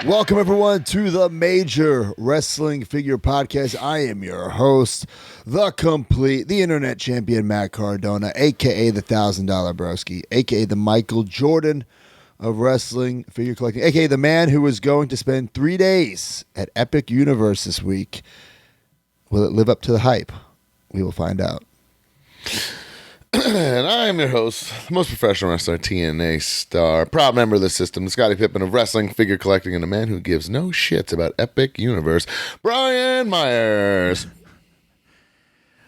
Welcome, everyone, to the Major Wrestling Figure Podcast. I am your host, the internet champion, Matt Cardona, a.k.a. the $1,000 Broski, a.k.a. the Michael Jordan of wrestling figure collecting, a.k.a. the man who is going to spend 3 days at Epic Universe this week. Will it live up to the hype? We will find out. And I am your host, the most professional wrestler, TNA star, proud member of the system, the Scottie Pippen of wrestling, figure collecting, and a man who gives no shits about Epic Universe, Brian Myers.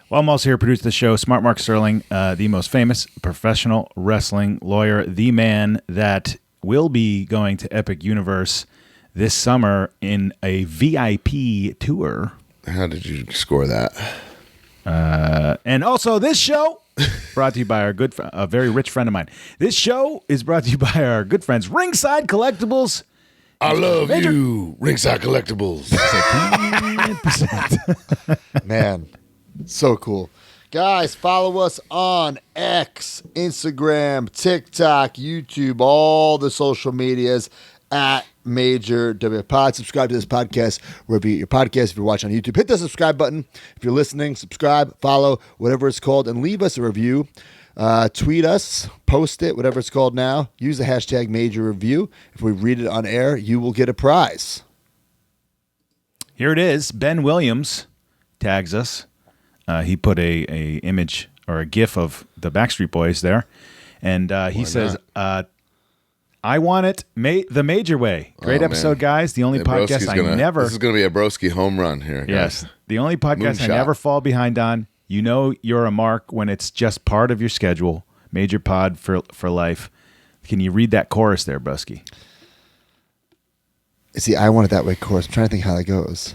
Well, I'm also here to produce the show, Smart Mark Sterling, the most famous professional wrestling lawyer, the man that will be going to Epic Universe this summer in a VIP tour. How did you score that? And also this show brought to you by a very rich friend of mine. This show is brought to you by our good friends, Ringside Collectibles. I love you, Ringside Collectibles. 10%. Man, so cool. Guys, follow us on X, Instagram, TikTok, YouTube, all the social medias at Major W Pod. Subscribe to this podcast wherever you get your podcast. If you're watching on YouTube, hit the subscribe button. If you're listening, subscribe, follow, whatever it's called, and leave us a review. Tweet us, post it, whatever it's called now. Use the hashtag Major Review. If we read it on air, you will get a prize. Here it is. Ben Williams tags us. He put a image or a GIF of the Backstreet Boys there, and he says, I want it the major way. Great episode, guys. The only podcast This is going to be a Broski home run here, guys. Yes. The only podcast I never fall behind on. You know you're a mark when it's just part of your schedule. Major pod for life. Can you read that chorus there, Broski? See, I want it that way chorus. I'm trying to think how that goes.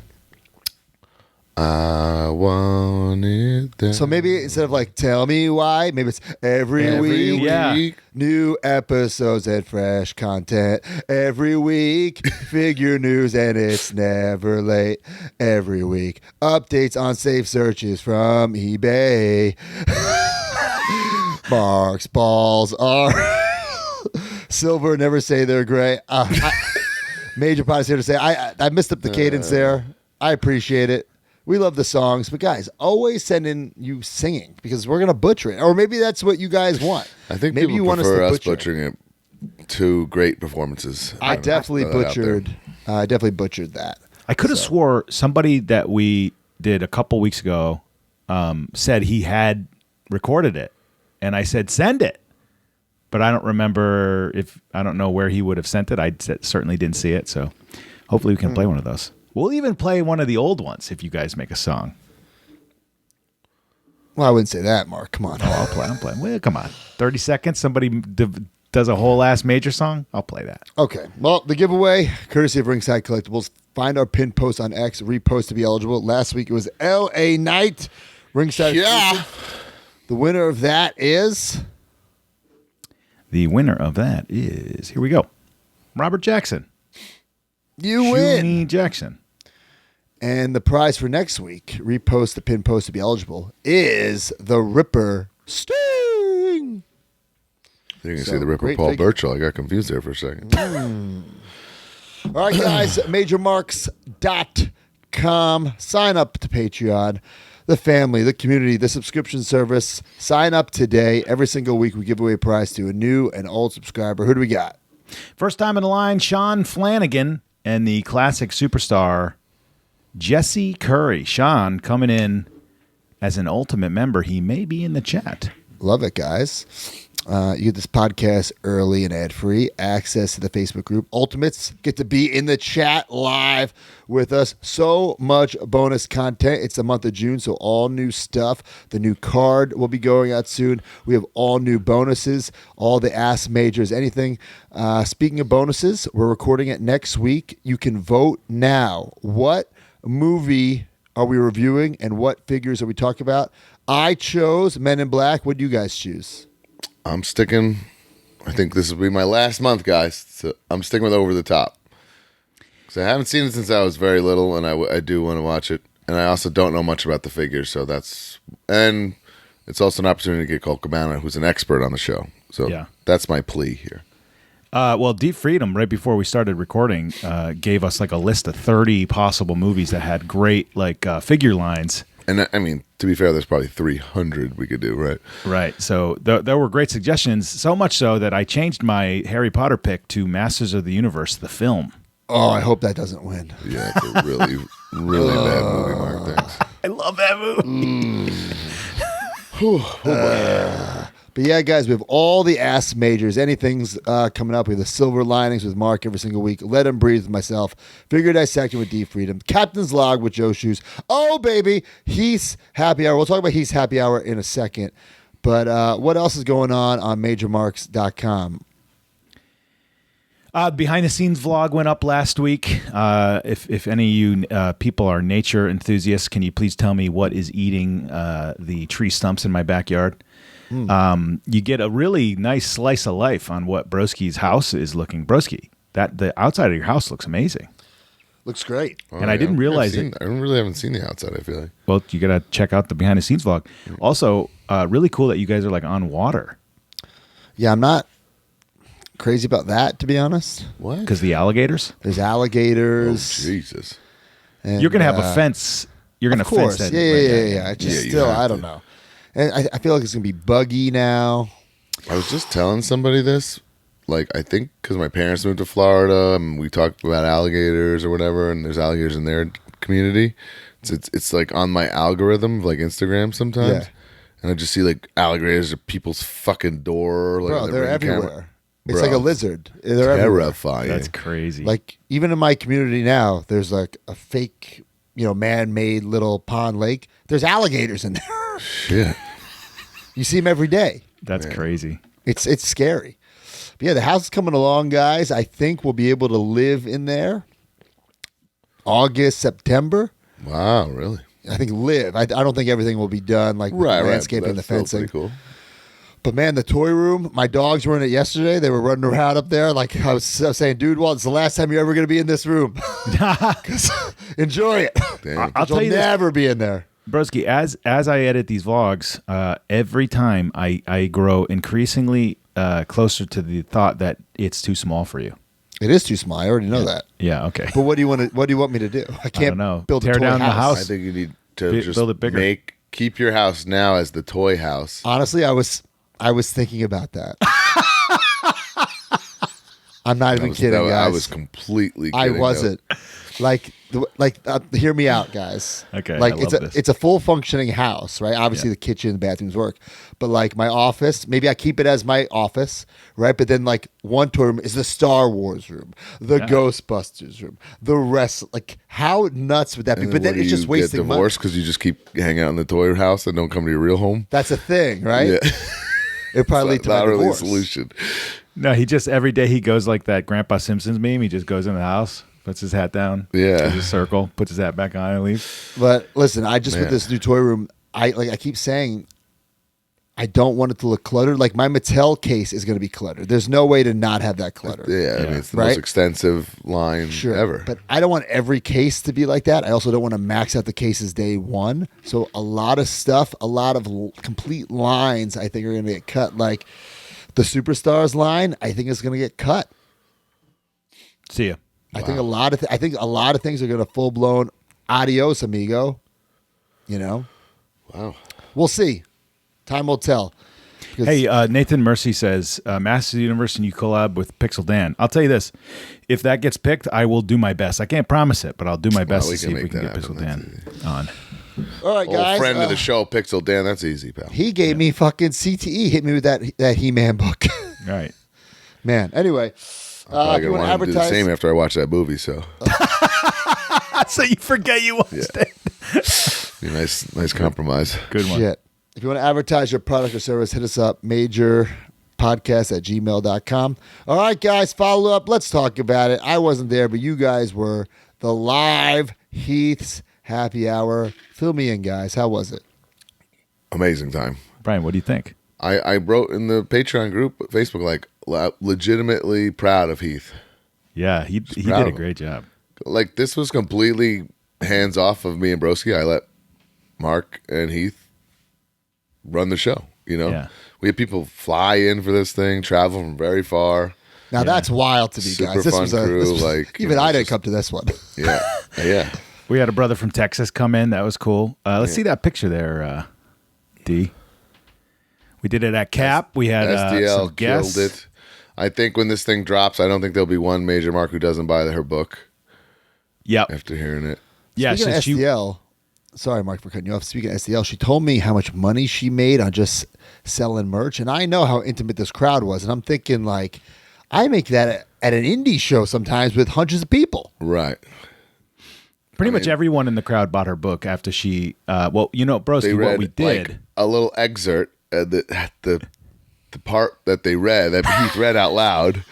I want it that. So maybe instead of like, tell me why, maybe it's every week. Yeah. New episodes and fresh content. Every week, figure news and it's never late. Every week, updates on safe searches from eBay. Mark's balls are silver, never say they're gray. Major Pod is here to say, I missed up the cadence there. I appreciate it. We love the songs, but guys, always send in you singing because we're gonna butcher it, or maybe that's what you guys want. I think maybe people you want prefer us us to butcher butchering it. Two great performances. I definitely butchered. I definitely butchered that. I could have swore somebody that we did a couple weeks ago said he had recorded it, and I said send it, but I don't remember I don't know where he would have sent it. I certainly didn't see it, so hopefully we can play one of those. We'll even play one of the old ones if you guys make a song. Well, I wouldn't say that, Mark. Come on. Oh, I'll play. Well, come on. 30 seconds, somebody does a whole ass major song, I'll play that. Okay. Well, the giveaway, courtesy of Ringside Collectibles. Find our pinned post on X, repost to be eligible. Last week it was LA Knight. Ringside. Yeah. The winner of that is... Here we go. Robert Jackson. You win. Jimmy Jackson. And the prize for next week, repost the pin post to be eligible, is the Ripper Sting. You can see the Ripper Paul Burchill. I got confused there for a second. All right, guys, majormarks.com. Sign up to Patreon. The family, the community, the subscription service. Sign up today. Every single week we give away a prize to a new and old subscriber. Who do we got? First time in the line, Sean Flanagan and the classic superstar Jesse Curry. Sean coming in as an ultimate member. He may be in the chat. Love it, guys. You get this podcast early and ad-free. Access to the Facebook group. Ultimates get to be in the chat live with us. So much bonus content. It's the month of June, so all new stuff. The new card will be going out soon. We have all new bonuses, all the Ask Majors, anything. Speaking of bonuses, we're recording it next week. You can vote now. What movie are we reviewing and what figures are we talking about? I chose Men in Black. What do you guys choose? I'm sticking. I think this will be my last month, guys. So I'm sticking with Over the Top. Because I haven't seen it since I was very little, and I do want to watch it. And I also don't know much about the figures, so that's... And it's also an opportunity to get Colt Cabana, who's an expert on the show. So that's my plea here. Well, Deep Freedom, right before we started recording, gave us like a list of 30 possible movies that had great like figure lines. And I mean, to be fair, there's probably 300 we could do, right? Right. So there were great suggestions, so much so that I changed my Harry Potter pick to Masters of the Universe, the film. Oh, I hope that doesn't win. Yeah, it's a really, really bad movie, Mark. Thanks. I love that movie. But yeah, guys, we have all the Ask Majors. Anything's coming up. We have the Silver Linings with Mark every single week. Let Him Breathe with myself. Figure Dissection with Deep Freedom. Captain's Log with Joe Shoes. Oh, baby, Heath's Happy Hour. We'll talk about Heath's Happy Hour in a second. But what else is going on MajorMarks.com? Behind the scenes vlog went up last week. If any of you people are nature enthusiasts, can you please tell me what is eating the tree stumps in my backyard? You get a really nice slice of life on what Broski's house is looking. Broski, that the outside of your house looks amazing. Looks great. Oh, And I didn't realize it. I really haven't seen the outside, I feel like. Well, you got to check out the behind the scenes vlog. Also, really cool that you guys are like on water. Yeah, I'm not crazy about that, to be honest. What? Because the alligators? There's Oh, alligators. Jesus. and, You're going to have a fence. You're going to Of course. fence that. Yeah. It's just Yeah, you still, have I don't to. know. And I feel like it's going to be buggy now. I was just telling somebody this. Like, I think because my parents moved to Florida and we talked about alligators or whatever, and there's alligators in their community. It's like on my algorithm of like Instagram sometimes. Yeah. And I just see like alligators at people's fucking door. Like, Bro, on they're their Ring camera. everywhere. It's Bro, like a lizard. They're everywhere. terrifying. That's crazy. Like, even in my community now, there's like a fake, man-made little pond lake. There's alligators in there. Shit. You see them every day. That's crazy. It's scary. But yeah, the house is coming along, guys. I think we'll be able to live in there August, September. Wow, really? I think live. I don't think everything will be done, like with the landscaping, the That's still fencing. pretty cool. But man, the toy room, my dogs were in it yesterday. They were running around up there. Like I was saying, dude, well, it's the last time you're ever going to be in this room. 'Cause enjoy it. Damn. I'll tell You'll you this, never be in there. Broski, as I edit these vlogs, every time I grow increasingly closer to the thought that it's too small for you. It is too small. I already know that. Yeah, okay. But what do you want me to do? I can't know. build a Tear toy down the house. I think you need to just build it bigger. keep your house now as the toy house. Honestly, I was thinking about that. I'm not even kidding, guys. I was completely kidding. I wasn't. Hear me out, guys. Okay, Like I love this. it's a full functioning house, right? Obviously, Yeah. the kitchen, the bathrooms work, but like my office, maybe I keep it as my office, right? But then like one toy room is the Star Wars room, the Ghostbusters room, the rest. Like how nuts would that be? And But then what, it's do just you wasting get money. divorced because you just keep hanging out in the toy house and don't come to your real home. That's a thing, right? Yeah, It probably lead it's to my not really a divorce. solution. No, he just every day he goes like that Grandpa Simpsons meme. He just goes in the house, puts his hat down, Yeah. does a circle, puts his hat back on, and leaves. But listen, with Man. this new toy room, I keep saying I don't want it to look cluttered. Like my Mattel case is going to be cluttered. There's no way to not have that clutter. Yeah, I mean it's the Right? most extensive line Sure. ever. But I don't want every case to be like that. I also don't want to max out the cases day one. So a lot of stuff, a lot of complete lines I think are going to get cut. Like the Superstars line, I think is going to get cut. See ya. I think a lot of things are going to full blown adios amigo. Wow. We'll see. Time will tell. Because- Hey, Nathan Mercy says, Masters of the Universe and you collab with Pixel Dan. I'll tell you this. If that gets picked, I will do my best. I can't promise it, but I'll do my best we to see can if we make can that get happen. Pixel Dan on. all right, Old guys. friend of the show, Pixel Dan. That's easy, pal. He gave me fucking CTE. Hit me with that He-Man book. All right. Man. Anyway, I'm if you gonna want to want to do the advertise, same after I watch that movie. So So you forget you watched it. be a nice compromise. Good one. shit. If you want to advertise your product or service, hit us up, majorpodcast@gmail.com. All right, guys, follow up. Let's talk about it. I wasn't there, but you guys were. The live Heath's Happy Hour. Fill me in, guys. How was it? Amazing time. Brian, what do you think? I wrote in the Patreon group, Facebook, like legitimately proud of Heath. Yeah, he proud did a of him. great job. Like this was completely hands off of me and Broski. I let Mark and Heath run the show. Yeah. We had people fly in for this thing, travel from very far. Now that's wild to me, Super guys. This fun was crew, this was, like, even I didn't come to this one. Yeah, yeah. We had a brother from Texas come in. That was cool. Let's see that picture there, D. We did it at Cap. We had SDL some guests. killed it. I think when this thing drops, I don't think there'll be one major mark who doesn't buy her book Yep. after hearing it. Yeah. Speaking So of SDL, sorry, Mark, for cutting you off. Speaking of SDL, she told me how much money she made on just selling merch, and I know how intimate this crowd was, and I'm thinking like, I make that at an indie show sometimes with hundreds of people. Right. pretty much everyone in the crowd bought her book after she. Well, you know, Broski, They read what we did. like a little excerpt. The part that they read, that Heath read out loud,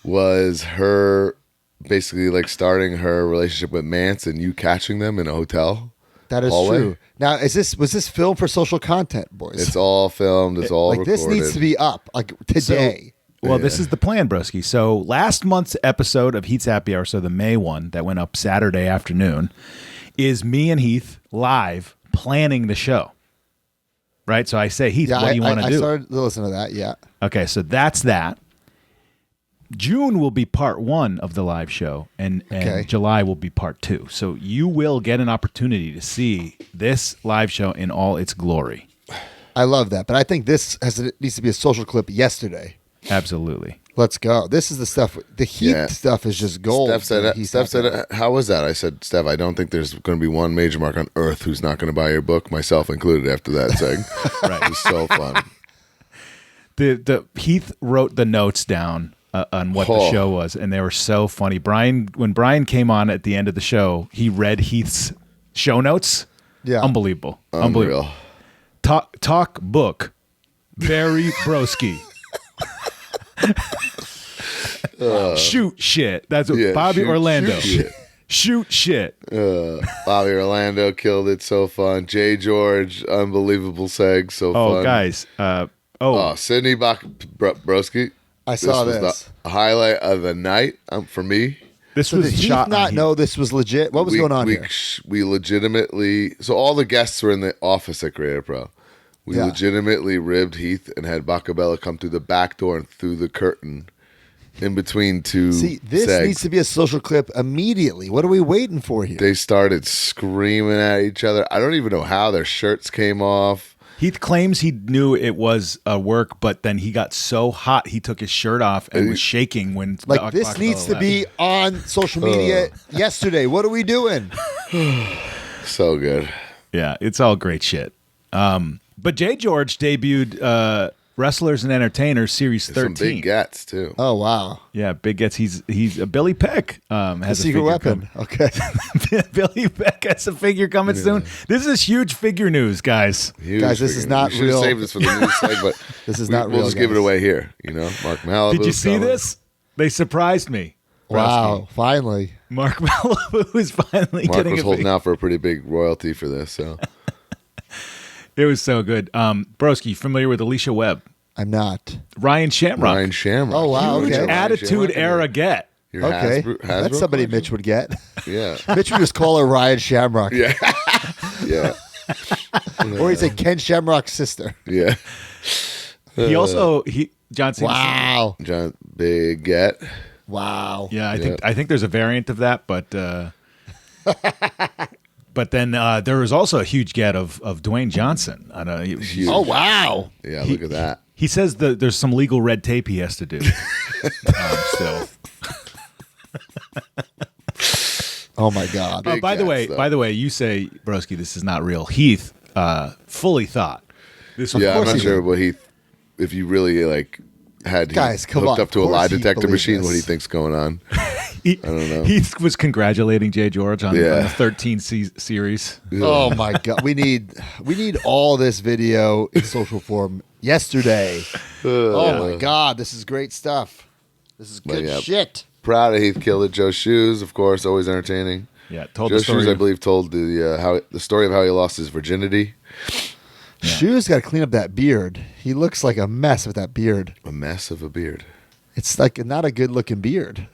was her basically like starting her relationship with Manson. You catching them in a hotel. That is hallway. true. Now, was this filmed for social content, boys? It's all filmed. It's all like recorded. this needs to be up like today. Well, this is the plan, Broski. So last month's episode of Heath's Happy Hour, so the May one that went up Saturday afternoon, is me and Heath live planning the show. Right? So I say, Heath, what do you want to do? I started to listen to that, yeah. Okay, so that's that. June will be part one of the live show, and July will be part two. So you will get an opportunity to see this live show in all its glory. I love that. But I think this needs to be a social clip yesterday. Absolutely. Let's go. This is the stuff. The Heath stuff is just gold. Steph said, how was that? I said, Steph, I don't think there's going to be one major mark on earth who's not going to buy your book, myself included, after that segment. Right. It was so fun. The Heath wrote the notes down on what the show was, and they were so funny. When Brian came on at the end of the show, he read Heath's show notes. Yeah. Unbelievable. Unreal. Talk book. Very broski. Shoot shit. That's what Bobby Orlando. Shoot shit. Bobby Orlando killed it. So fun. Jay George, unbelievable seg. So fun. Oh, guys. Sydney Broski. I saw this. Was the highlight of the night for me. This was did Heath shot. not know this was legit? What was going on here? We legitimately. So all the guests were in the office at Creative Pro. We legitimately ribbed Heath and had Bacabella come through the back door and through the curtain in between two. See, this needs to be a social clip immediately. What are we waiting for here? They started screaming at each other. I don't even know how their shirts came off. Heath claims he knew it was a work, but then he got so hot he took his shirt off and was shaking when. Like this needs to be on social media yesterday. What are we doing? So good. Yeah, it's all great shit. But Jay George debuted Wrestlers and Entertainers Series 13. Some big gets too. Oh wow! Yeah, big gets. He's a Billy Peck. Has a secret weapon. Okay, Billy Peck has a figure coming soon. This is huge figure news, guys. Guys, this is not real. We should real. save this for the news segment. This is not real. We'll just give it away here. You know, Mark Malibu. Did you see this? They surprised me. Wow! Finally, Mark Malibu is finally Mark getting was a holding figure. out for a pretty big royalty for this. So it was so good. Broski, familiar with Alicia Webb? I'm not. Ryan Shamrock. Ryan Shamrock. Oh wow! Huge Okay. Attitude Era get. Your Okay, Hasbro that's somebody collection? Mitch would get. Yeah. Mitch would just call her Ryan Shamrock, Yeah. Yeah. or he'd say Ken Shamrock's sister. Yeah. He also John Cena. Wow! John Big Get. Wow! Yeah, I think there's a variant of that, but but then there was also a huge get of Dwayne Johnson. I don't know. Huge. Oh wow! Yeah, look at that. He says that there's some legal red tape he has to do. Still. Oh my God! Big By the cats, way, you say, Broski, this is not real. Heath fully thought this was. Yeah, I'm course not he sure what if you really like had Guys, come hooked on. up to a Of course lie he detector believed machine, this. what he thinks going on. I don't know. Heath was congratulating Jay George on Yeah. the 13 series. Oh my God! We need all this video in social form yesterday. Oh my God! This is great stuff. This is good yeah. shit. Proud of Heath Killer. Joe Shoes, of course, always entertaining. Yeah, told Joe the story. Shoes, I believe, told the story of how he lost his virginity. Shoes got to clean up that beard. He looks like a mess with that beard. A mess of a beard. It's like not a good looking beard.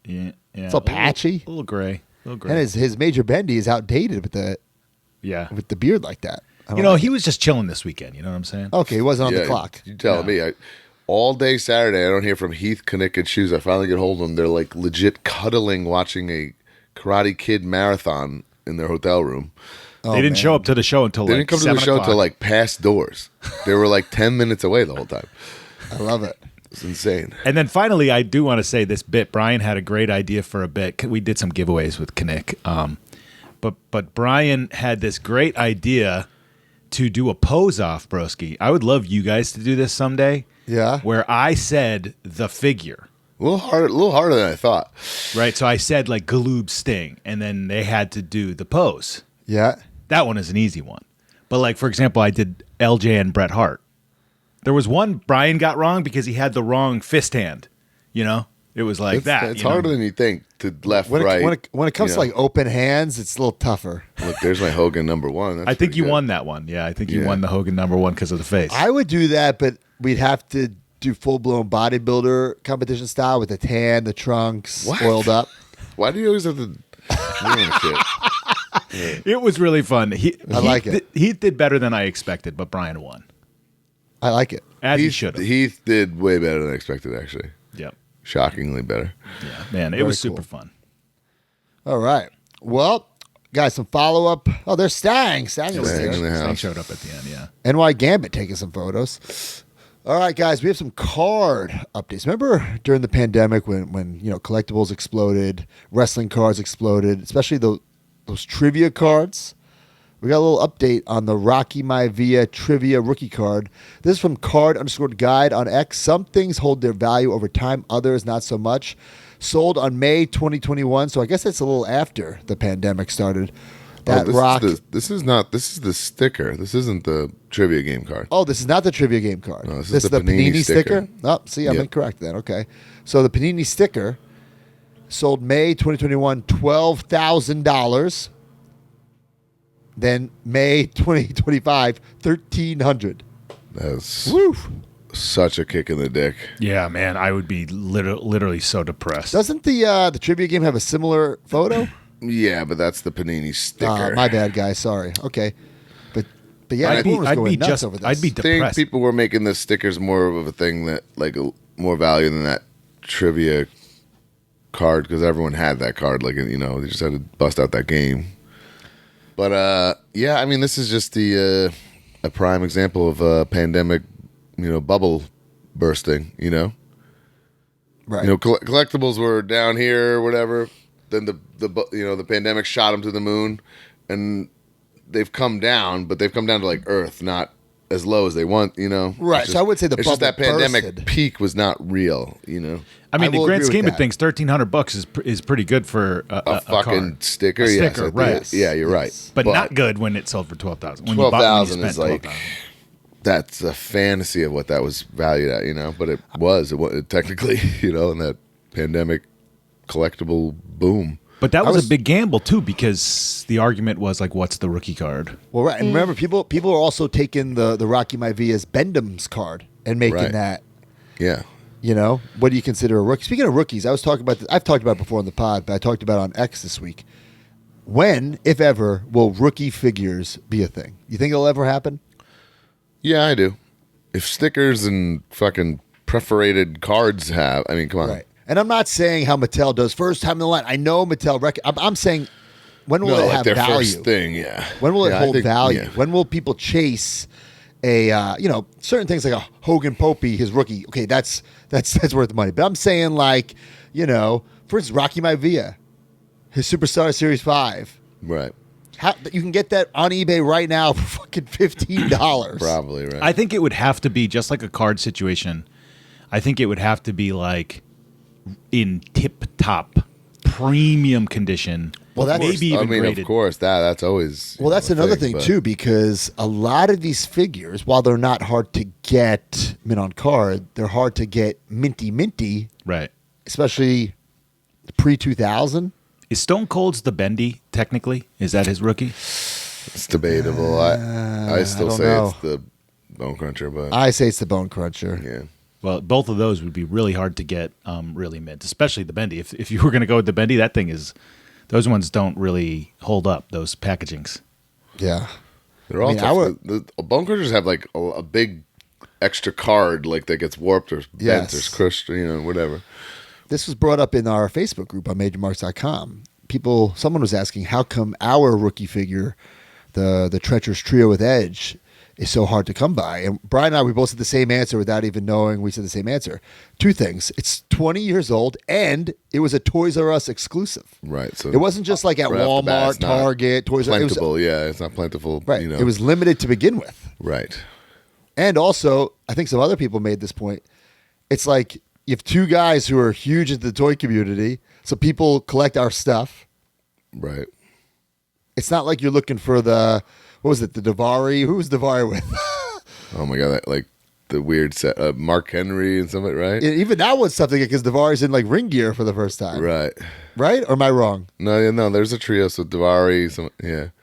Yeah, It's all patchy. a little gray. And his Major Bendy is outdated with the beard like that. I don't You know, like he was just chilling this weekend. You know what I'm saying? it. Okay, he wasn't on Yeah, the clock. You telling me? all day Saturday, I don't hear from Heath, Knick, and Shoes. I finally get hold of them. They're like legit cuddling, watching a Karate Kid marathon in their hotel room. They didn't show up to the show until They like didn't come to 7 the show o'clock. until like past doors. They were like 10 minutes away the whole time. I love it. It's insane. And then finally, I do want to say this bit. Brian had a great idea for a bit. We did some giveaways with Knick. But Brian had this great idea to do a pose off, broski. I would love you guys to do this someday. Yeah. Where I said the figure. A little harder than I thought. Right. So I said like Galoob Sting, and then they had to do the pose. Yeah. That one is an easy one. But like, for example, I did LJ and Bret Hart. There was one Brian got wrong because he had the wrong fist hand. You know? It was like that. It's harder than you think to left, right. When it comes to like open hands, it's a little tougher. Look, there's my Hogan #1. That's I think pretty you good. won that one. Yeah, I think you won the Hogan #1 because of the face. I would do that, but we'd have to do full-blown bodybuilder competition style with the tan, the trunks, What? oiled up. Why do you always have to ruin shit? It was really fun. I like it. He did better than I expected, but Brian won. I like it. As he should have. Heath did way better than I expected, actually. Yep. Shockingly better. Yeah, man, it Very was super cool. fun. All right. Well, guys, some follow-up. Oh, there's Stang. Stang was Stang in here. the Stang house. showed up at the end, yeah. NY Gambit taking some photos. All right, guys, we have some card updates. Remember during the pandemic when collectibles exploded, wrestling cards exploded, especially those trivia cards? We got a little update on the Rocky Maivia trivia rookie card. This is from card_guide on X. Some things hold their value over time, others not so much. Sold on May 2021, so I guess that's a little after the pandemic started. That this is the sticker. This isn't the trivia game card. Oh, this is not the trivia game card. No, this is the Panini sticker. Oh, see, I'm Yep. incorrect then. Okay. So the Panini sticker sold May 2021, $12,000. Then May 2025, $1,300. That's Woo! such a kick in the dick. Yeah, man, I would be literally so depressed. Doesn't the trivia game have a similar photo? Yeah, but that's the Panini sticker. My bad, guys. Sorry. Okay. But yeah, I'd everyone was going be nuts just, over this. I'd be I think depressed. people were making the stickers more of a thing that more value than that trivia card because everyone had that card. They just had to bust out that game. But yeah, I mean, this is just a prime example of a pandemic, bubble bursting. right. Collectibles were down here or whatever. Then the pandemic shot them to the moon, and they've come down, but they've come down to like Earth, not as low as they want. Right, so I would say the it's just that bubble pandemic bursted. peak was not real. I mean, I the will grand agree with scheme of that. things, $1,300 is pretty good for A fucking card. sticker, A yes, sticker, I think. right. Yeah, you're right. But not good when it sold for $12,000. When you 12,000 spent is like $12,000. that's a fantasy of what that was valued at, but it was technically, in that pandemic collectible boom. But that was was- a big gamble too, because the argument was like, "What's the rookie card?" Well, right. And remember, people are also taking the Rocky Maivia's Bendham's card and making Right. that. Yeah. What do you consider a rookie? Speaking of rookies, I was talking about this. I've talked about it before on the pod, but I talked about it on X this week. When, if ever, will rookie figures be a thing? You think it'll ever happen? Yeah, I do. If stickers and fucking perforated cards come on. Right. And I'm not saying how Mattel does first time in the line. I know Mattel. I'm saying when will it have their value? first thing, yeah. When will it Yeah, I hold think- value? yeah. When will people chase a certain things like a Hogan Popey, his rookie? Okay, that's worth the money. But I'm saying for instance, Rocky Maivia, his Superstar Series 5. Right. You can get that on eBay right now for fucking $15. Probably, right. I think it would have to be just like a card situation. I think it would have to be like in tip-top premium condition. Well, that's- maybe even graded. of course, that's always. Well, that's a another thing but- too, because a lot of these figures, while they're not hard to get mint on card, they're hard to get minty, Right. especially pre-2000. Is Stone Cold's the bendy technically? Is that his rookie? It's debatable. I still don't say know. it's the Bone Cruncher, but I say it's the Bone Cruncher. yeah. Well, both of those would be really hard to get really mint, especially the bendy. If you were going to go with the bendy, those ones don't really hold up, those packagings. Yeah. They're all mean, tough. The Bone Crunchers have like a big extra card like that gets warped or bent Yes. or crushed, whatever. This was brought up in our Facebook group on MajorMarks.com. Someone was asking, how come our rookie figure, the Treacherous Trio with Edge, is so hard to come by? And Brian and I, we both said the same answer without even knowing we said the same answer. Two things. It's 20 years old, and it was a Toys R Us exclusive. Right. So It wasn't just like at right off the bat, Walmart, it's not Target, Toys R Us. plentiful. It's not plentiful. Right. It was limited to begin with. right. And also, I think some other people made this point. It's like you have two guys who are huge into the toy community, so people collect our stuff. Right. It's not like you're looking for the Davari? Who was Davari with? Oh my god, that, like the weird set, Mark Henry and something, right? Even that was something because Davari's in like ring gear for the first time. Right. Right? Or am I wrong? No. There's a trio. So Davari,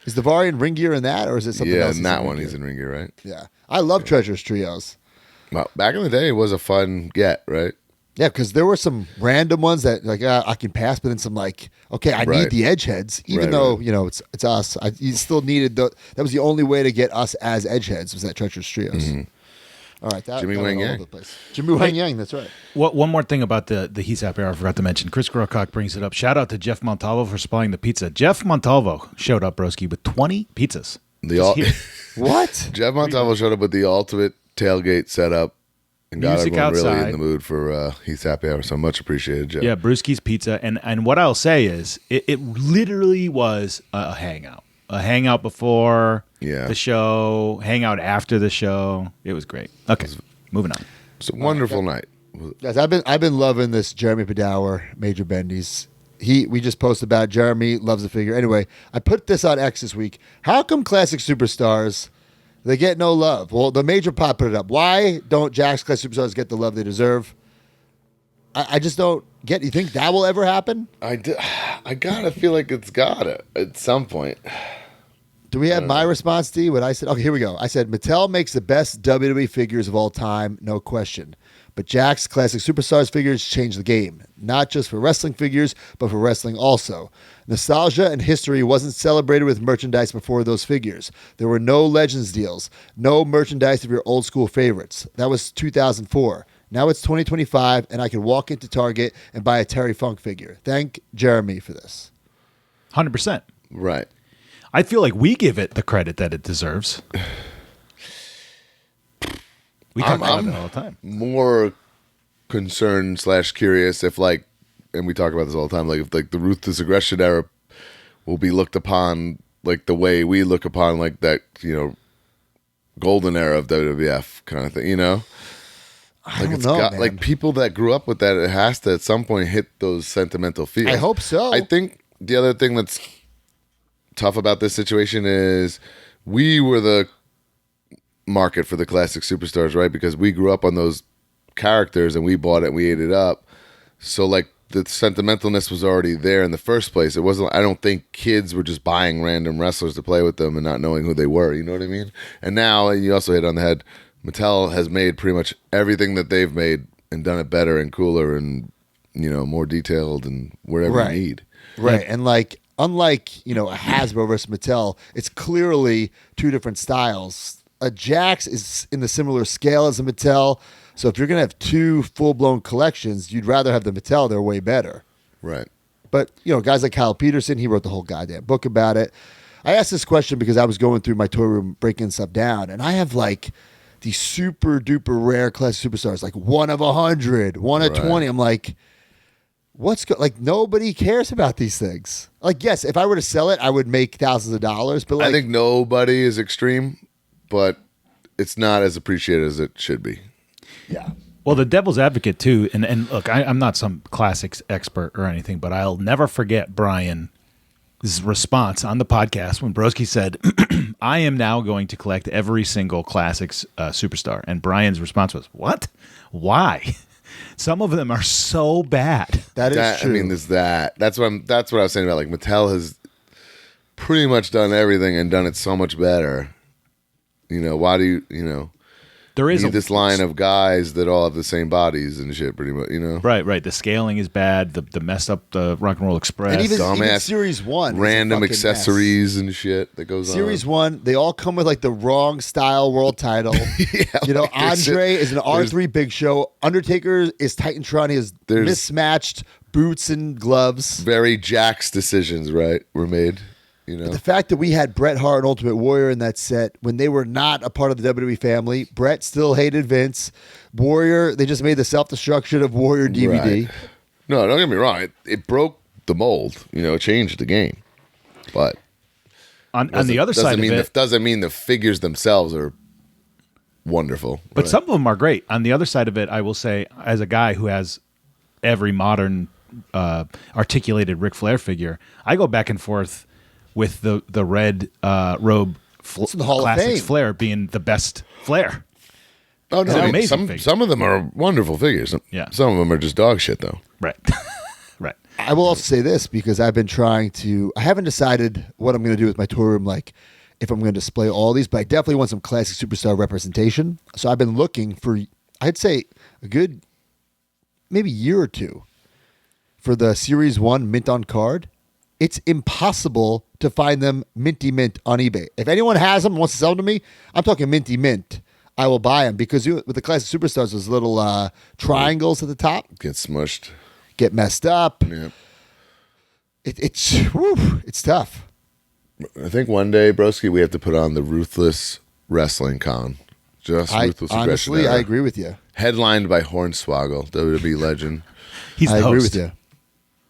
Is Davari in ring gear in that, or is it something else? in that one he's in ring gear, right? Yeah. I love Treacherous Trios. Well, back in the day, it was a fun get, right? Yeah, because there were some random ones that like I can pass, but then some like, okay, I need Right. the edge heads, even Right, though right. it's us. You still needed that was the only way to get us as edge heads was that Treacherous Trios. Mm-hmm. All right, Jimmy that Wang went all Yang. over the place. Jimmy Wang Yang, that's right. One more thing about the He's Happy Hour I forgot to mention. Chris Grocock brings it up. Shout out to Jeff Montalvo for supplying the pizza. Jeff Montalvo showed up, broski, with 20 pizzas. Just here. What? Jeff Montalvo showed up with the ultimate tailgate setup and got Music everyone really outside. in the mood for He's Happy Hour. So much appreciated, Jeff. Yeah, Brewski's Pizza. And what I'll say is it literally was a hangout. A hangout before the show, hangout after the show. It was great. Okay, moving on. It's a wonderful night. Guys, I've been loving this Jeremy Padower, Major Bendy's. We just posted about Jeremy loves the figure. Anyway, I put this on X this week. How come classic superstars they get no love? Well, the Major Pop put it up. Why don't Jack's classic superstars get the love they deserve? I just don't get. You think that will ever happen? I gotta feel like it's gotta at some point. Do we have my response, D? What I said? Okay, here we go. I said Mattel makes the best WWE figures of all time, no question. But Jack's classic superstars figures change the game, not just for wrestling figures, but for wrestling also. Nostalgia and history wasn't celebrated with merchandise before those figures. There were no Legends deals, no merchandise of your old school favorites. That was 2004. Now it's 2025, and I can walk into Target and buy a Terry Funk figure. Thank Jeremy for this. 100%. Right. I feel like we give it the credit that it deserves. We talk about it all the time. More concerned / curious if like, and we talk about this all the time, like if like the ruthless aggression era will be looked upon like the way we look upon like that, golden era of WWF kind of thing, I don't know, man. like people that grew up with that, it has to at some point hit those sentimental feels. I hope so. I think the other thing that's tough about this situation is we were the market for the classic superstars, right? Because we grew up on those characters and we bought it and we ate it up. So like the sentimentalness was already there in the first place. It wasn't, I don't think kids were just buying random wrestlers to play with them and not knowing who they were. You know what I mean? And now, and you also hit on the head, Mattel has made pretty much everything that they've made and done it better and cooler and, more detailed and whatever you need. Right. And like, unlike, a Hasbro versus Mattel, it's clearly two different styles. A Jax is in the similar scale as a Mattel. So if you're going to have two full-blown collections, you'd rather have the Mattel. They're way better. Right. But, guys like Kyle Peterson, he wrote the whole goddamn book about it. I asked this question because I was going through my toy room breaking stuff down, and I have like these super-duper rare classic superstars, like 1 of 100, 1 of 20. I'm like, like nobody cares about these things. Like, yes, if I were to sell it, I would make thousands of dollars. But like, I think nobody is extreme, but it's not as appreciated as it should be. yeah. Well, the devil's advocate, too, and look, I'm not some classics expert or anything, but I'll never forget Brian's response on the podcast when Broski said, I am now going to collect every single classics superstar. And Brian's response was, what? Why? Some of them are so bad. That is true. I mean, there's that. That's what I was saying about like Mattel has pretty much done everything and done it so much better. Why do you There is this line of guys that all have the same bodies and shit, pretty much, you know? Right. The scaling is bad. The messed up the Rock and Roll Express. And even Dumbass Series 1. is a Random fucking accessories and shit that goes Series on. 1, they all come with like the wrong style world title. You know, like there's- Andre is an there's- R3 Big Show. Undertaker is Titantron. He has There's- mismatched boots and gloves. Very Jack's decisions, right, were made, you know? The fact that we had Bret Hart and Ultimate Warrior in that set when they were not a part of the WWE family. Bret still hated Vince. Warrior, they just made the self-destruction of Warrior DVD. Right. No, don't get me wrong. It broke the mold. You know, it changed the game. But on the other side of it, doesn't mean the figures themselves are wonderful. but right? some of them are great. On the other side of it, I will say, as a guy who has every modern articulated Ric Flair figure, I go back and forth with the red robe in the Hall of Classics Fame. Flair being the best Flair. Oh It's no, an amazing some figure. some of them are wonderful figures. Yeah. Some of them are just dog shit though. Right. Right. I will also say this because I've been trying to. I haven't decided what I'm going to do with my tour room. Like, if I'm going to display all these, but I definitely want some classic superstar representation. So I've been looking for, I'd say, a good maybe year or two for the Series 1 mint on card. It's impossible to find them minty mint on eBay. If anyone has them and wants to sell them to me, I'm talking minty mint. I will buy them because with the classic superstars, those little triangles at the top Get smushed. get messed up. Yeah. It's tough. I think one day, broski, we have to put on the Ruthless Wrestling Con. Just Ruthless Honestly, Aggression I Era. agree with you. Headlined by Hornswoggle, WWE legend. He's the I agree host. with you.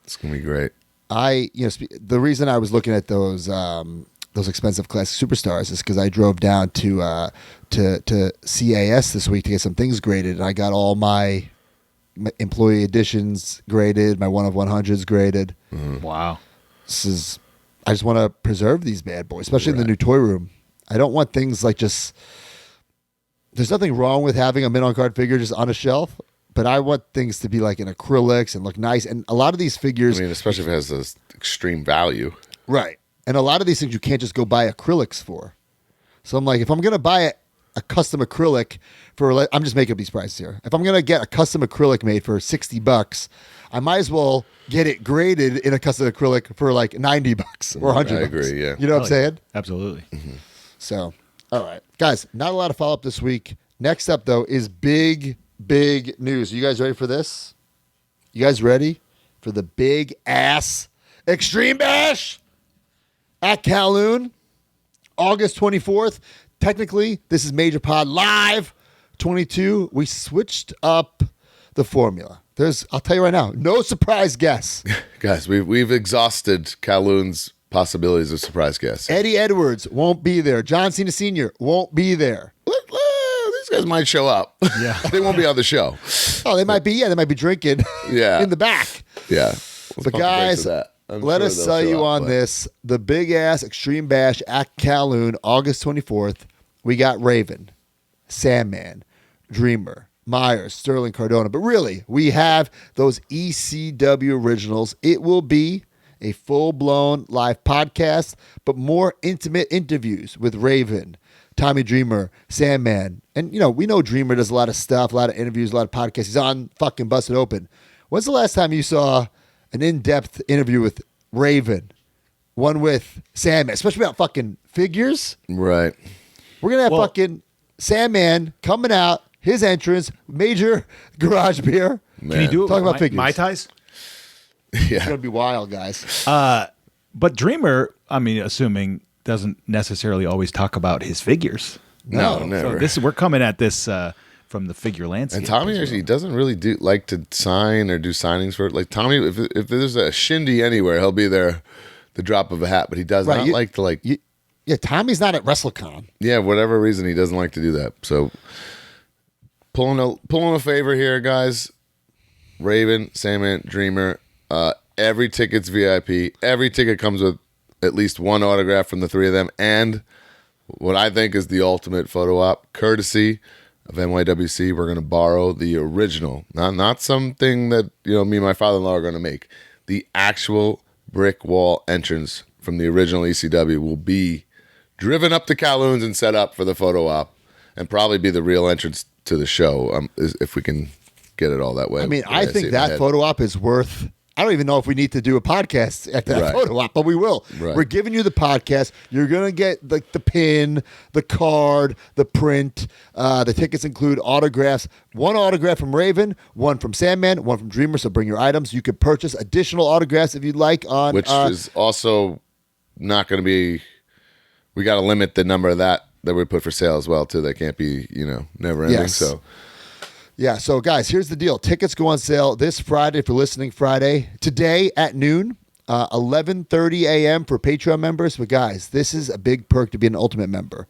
It's gonna be great. The reason I was looking at those expensive classic superstars is because I drove down to CAS this week to get some things graded, and I got all my employee editions graded, my 1 of 100s graded. Wow. I just want to preserve these bad boys, especially in the new toy room. I don't want things like just. There's nothing wrong with having a mint on card figure just on a shelf, but I want things to be like in acrylics and look nice. And a lot of these figures, I mean, especially if it has this extreme value. right? And a lot of these things you can't just go buy acrylics for. So I'm like, if I'm gonna buy a custom acrylic for, I'm just making up these prices here. If I'm gonna get a custom acrylic made for $60, I might as well get it graded in a custom acrylic for like $90 or $100. I agree, yeah. You know what I'm saying? Absolutely. So, all right, guys, not a lot of follow up this week. Next up, though, is big news. You guys ready for this? You guys ready for the big ass Extreme Bash at Kowloon, August 24th? Technically, this is Major Pod Live 22. We switched up the formula. I'll tell you right now, no surprise guests. Guys, we've exhausted Kowloon's possibilities of surprise guests. Eddie Edwards won't be there. John Cena Sr. won't be there. These guys might show up. Yeah. They won't be on the show. Oh, they might be drinking Yeah. in the back. Yeah. Let's But pump the brakes guys, of that. I'm let sure us they'll sell show you up, on but- this. The big ass Extreme Bash at Kowloon, August 24th. We got Raven, Sandman, Dreamer, Myers, Sterling, Cardona. But really, we have those ECW originals. It will be a full-blown live podcast, but more intimate interviews with Raven, Tommy Dreamer, Sandman. And, we know Dreamer does a lot of stuff, a lot of interviews, a lot of podcasts. He's on fucking Busted Open. When's the last time you saw an in-depth interview with Raven? One with Sandman, especially about fucking figures. Right. We're going to have fucking Sandman coming out, his entrance, major garage beer. Can you do it Talk with about figures. Mai Tais? It's Yeah. going to be wild, guys. But Dreamer, I mean, assuming doesn't necessarily always talk about his figures. No, No. never. So we're coming at this from the figure landscape. And Tommy actually doesn't really like to sign or do signings for it. Like Tommy, if there's a shindy anywhere, he'll be there, the drop of a hat. But he does not like to Yeah, Tommy's not at WrestleCon. Yeah, whatever reason he doesn't like to do that. So pulling a favor here, guys. Raven, Sandman, Dreamer. Every ticket's VIP. Every ticket comes with at least one autograph from the three of them, and what I think is the ultimate photo op, courtesy of NYWC. We're going to borrow the original, not something that me and my father-in-law are going to make. The actual brick wall entrance from the original ECW will be driven up to Kowloon's and set up for the photo op and probably be the real entrance to the show if we can get it all that way. I mean, I see think it in my that head. photo op is worth. I don't even know if we need to do a podcast after that Right. photo op, but we will. Right. We're giving you the podcast. You're gonna get the pin, the card, the print. The tickets include autographs. One autograph from Raven, one from Sandman, one from Dreamer. So bring your items. You can purchase additional autographs if you'd like. On Which is also not going to be. We got to limit the number of that we put for sale as well too. That can't be never ending. Yes. So. Yeah, so guys, here's the deal. Tickets go on sale this Friday for listening Friday. Today at noon, 11:30 a.m. for Patreon members. But guys, this is a big perk to be an Ultimate member.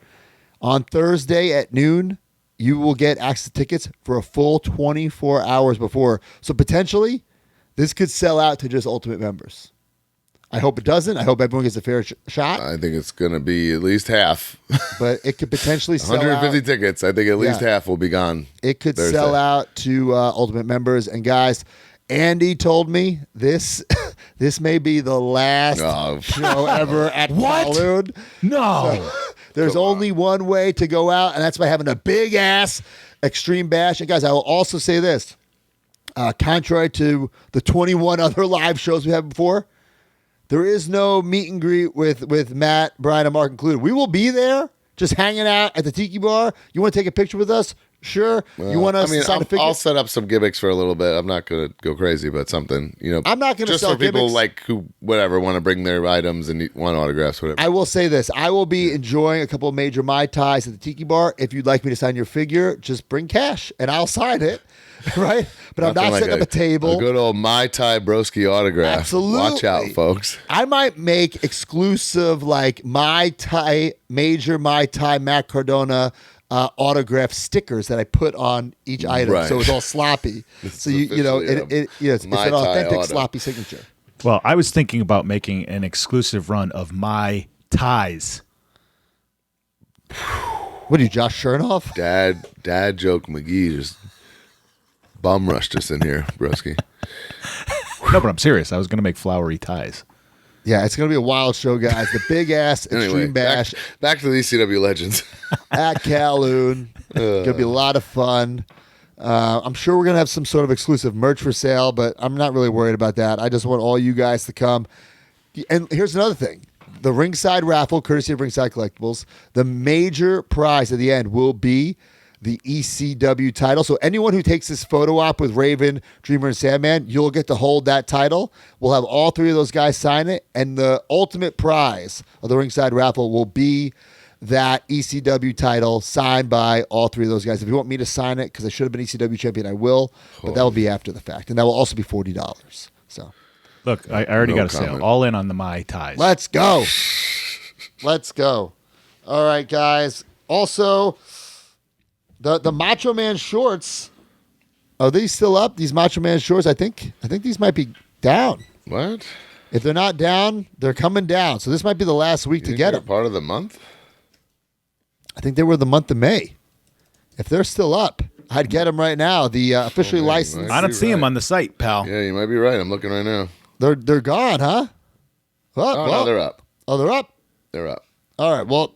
On Thursday at noon, you will get access to tickets for a full 24 hours before. So potentially, this could sell out to just Ultimate members. I hope it doesn't. I hope everyone gets a fair shot. I think it's going to be at least half. But it could potentially sell 150 out. tickets. I think at least Yeah. half will be gone. It could Thursday. sell out to Ultimate members. And guys, Andy told me this may be the last Oh. show ever at What? Kowloon. No. There's only one way to go out, and that's by having a big ass Extreme Bash. And guys, I will also say this. Contrary to the 21 other live shows we had before, there is no meet and greet with Matt, Brian, and Mark included. We will be there just hanging out at the Tiki Bar. You want to take a picture with us? Sure. You want us to sign a figure? I'll set up some gimmicks for a little bit. I'm not going to go crazy, but something, I'm not gonna just sell for people gimmicks. like who, whatever, want to bring their items and want autographs, whatever. I will say this. I will be enjoying a couple of major Mai Tais at the Tiki Bar. If you'd like me to sign your figure, just bring cash and I'll sign it. Right? But I'm Nothing not like setting up a table. A good old Mai Tai Broski autograph. Absolutely. Watch out, folks. I might make exclusive like Mai Tai, major Mai Tai Matt Cardona autograph stickers that I put on each item. Right. So it's all sloppy. So it's Mai an Tai authentic auto. sloppy signature. Well, I was thinking about making an exclusive run of my ties. What are you, Josh Chernoff? Dad joke McGee just bum rushed us in here, broski. No, but I'm serious. I was going to make flowery ties. Yeah, it's going to be a wild show, guys. The big ass Anyway, Extreme Bash back to the ECW legends. at Kowloon. Going to be a lot of fun. I'm sure we're going to have some sort of exclusive merch for sale, but I'm not really worried about that. I just want all you guys to come. And here's another thing. The Ringside raffle, courtesy of Ringside Collectibles, the major prize at the end will be the ECW title. So anyone who takes this photo op with Raven, Dreamer, and Sandman, you'll get to hold that title. We'll have all three of those guys sign it. And the ultimate prize of the Ringside raffle will be that ECW title signed by all three of those guys. If you want me to sign it, because I should have been ECW champion, I will. But that will be after the fact. And that will also be $40. So Look, I already No got a sale. comment. All in on the my ties. let's go. Let's go. All right, guys. Also, the Macho Man shorts. Are these still up? These Macho Man shorts? I think these might be down. What? If they're not down, they're coming down. So this might be the last week to You get think them. they're part of the month? I think they were the month of May. If they're still up, I'd get them right now. The officially man, licensed. right. I don't You're see them right. on the site, pal. Yeah, you might be right. I'm looking right now. They're gone, huh? Oh, no, they're up. Oh, they're up. They're up. All right. Well,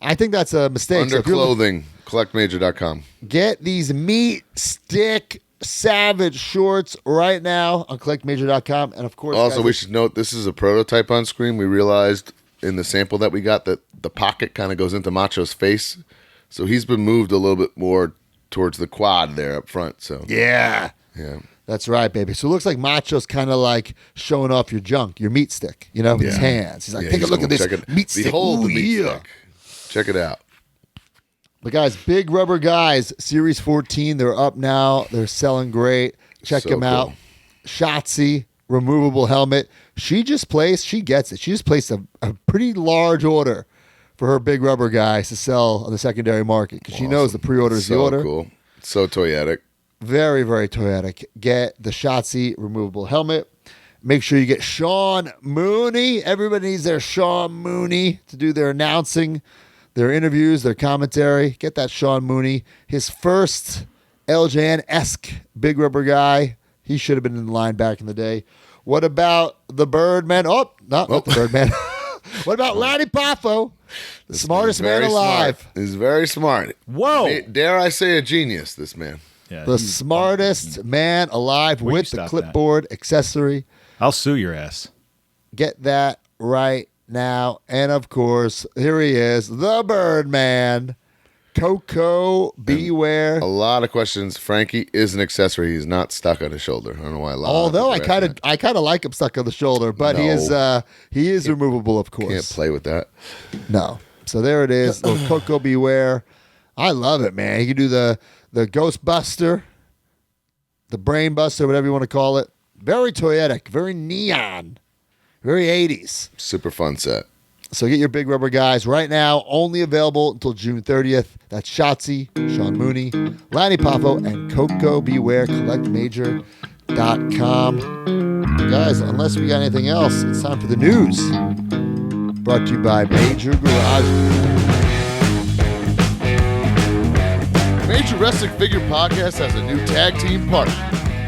I think that's a mistake. So Under if you're looking- clothing, collectmajor.com. Get these meat stick savage shorts right now on collectmajor.com. And of course, Also, guys, we should note this is a prototype on screen. We realized in the sample that we got that the pocket kind of goes into Macho's face. So he's been moved a little bit more towards the quad there up front. So yeah, yeah. that's right, baby. So it looks like Macho's kind of like showing off your junk, your meat stick, with his Yeah. hands. He's like, Yeah, take a he's look at gonna this check it. meat stick. Behold Ooh, the meat yeah. stick. Check it out. But guys, Big Rubber Guys, Series 14, they're up now. They're selling great. Check So them out. cool. Shotzi, removable helmet. She gets it. She just placed a pretty large order for her Big Rubber Guys to sell on the secondary market because she knows the pre-order is the So order. cool. So toyetic. Very, very toyetic. Get the Shotzi removable helmet. Make sure you get Sean Mooney. Everybody needs their Sean Mooney to do their announcing, their interviews, their commentary. Get that Sean Mooney. His first LJN-esque Big Rubber Guy. He should have been in line back in the day. What about the Birdman? Oh, not the Birdman. What about Lanny Poffo? Smartest He's very man alive. smart. He's very smart. Whoa. Dare I say a genius, this man. Yeah, The smartest man alive Will you with the stop clipboard accessory. I'll sue your ass. Get that right now. And of course, here he is, the Birdman. Coco, beware. A lot of questions. Frankie is an accessory. He's not stuck on his shoulder. I don't know why. Although I kind of like him stuck on the shoulder, but he is removable, of course. Can't play with that. No. So there it is. Little Coco beware. I love it, man. He can do the Ghostbuster, the Brain Buster, whatever you want to call it. Very toyetic, very neon, very 80s. Super fun set. So get your big rubber guys right now. Only available until June 30th. That's Shotzi, Sean Mooney, Lanny Poffo, and Coco Beware. CollectMajor.com. Guys, unless we got anything else, it's time for the news. Brought to you by Major Garage. Major Wrestling Figure Podcast has a new tag team partner,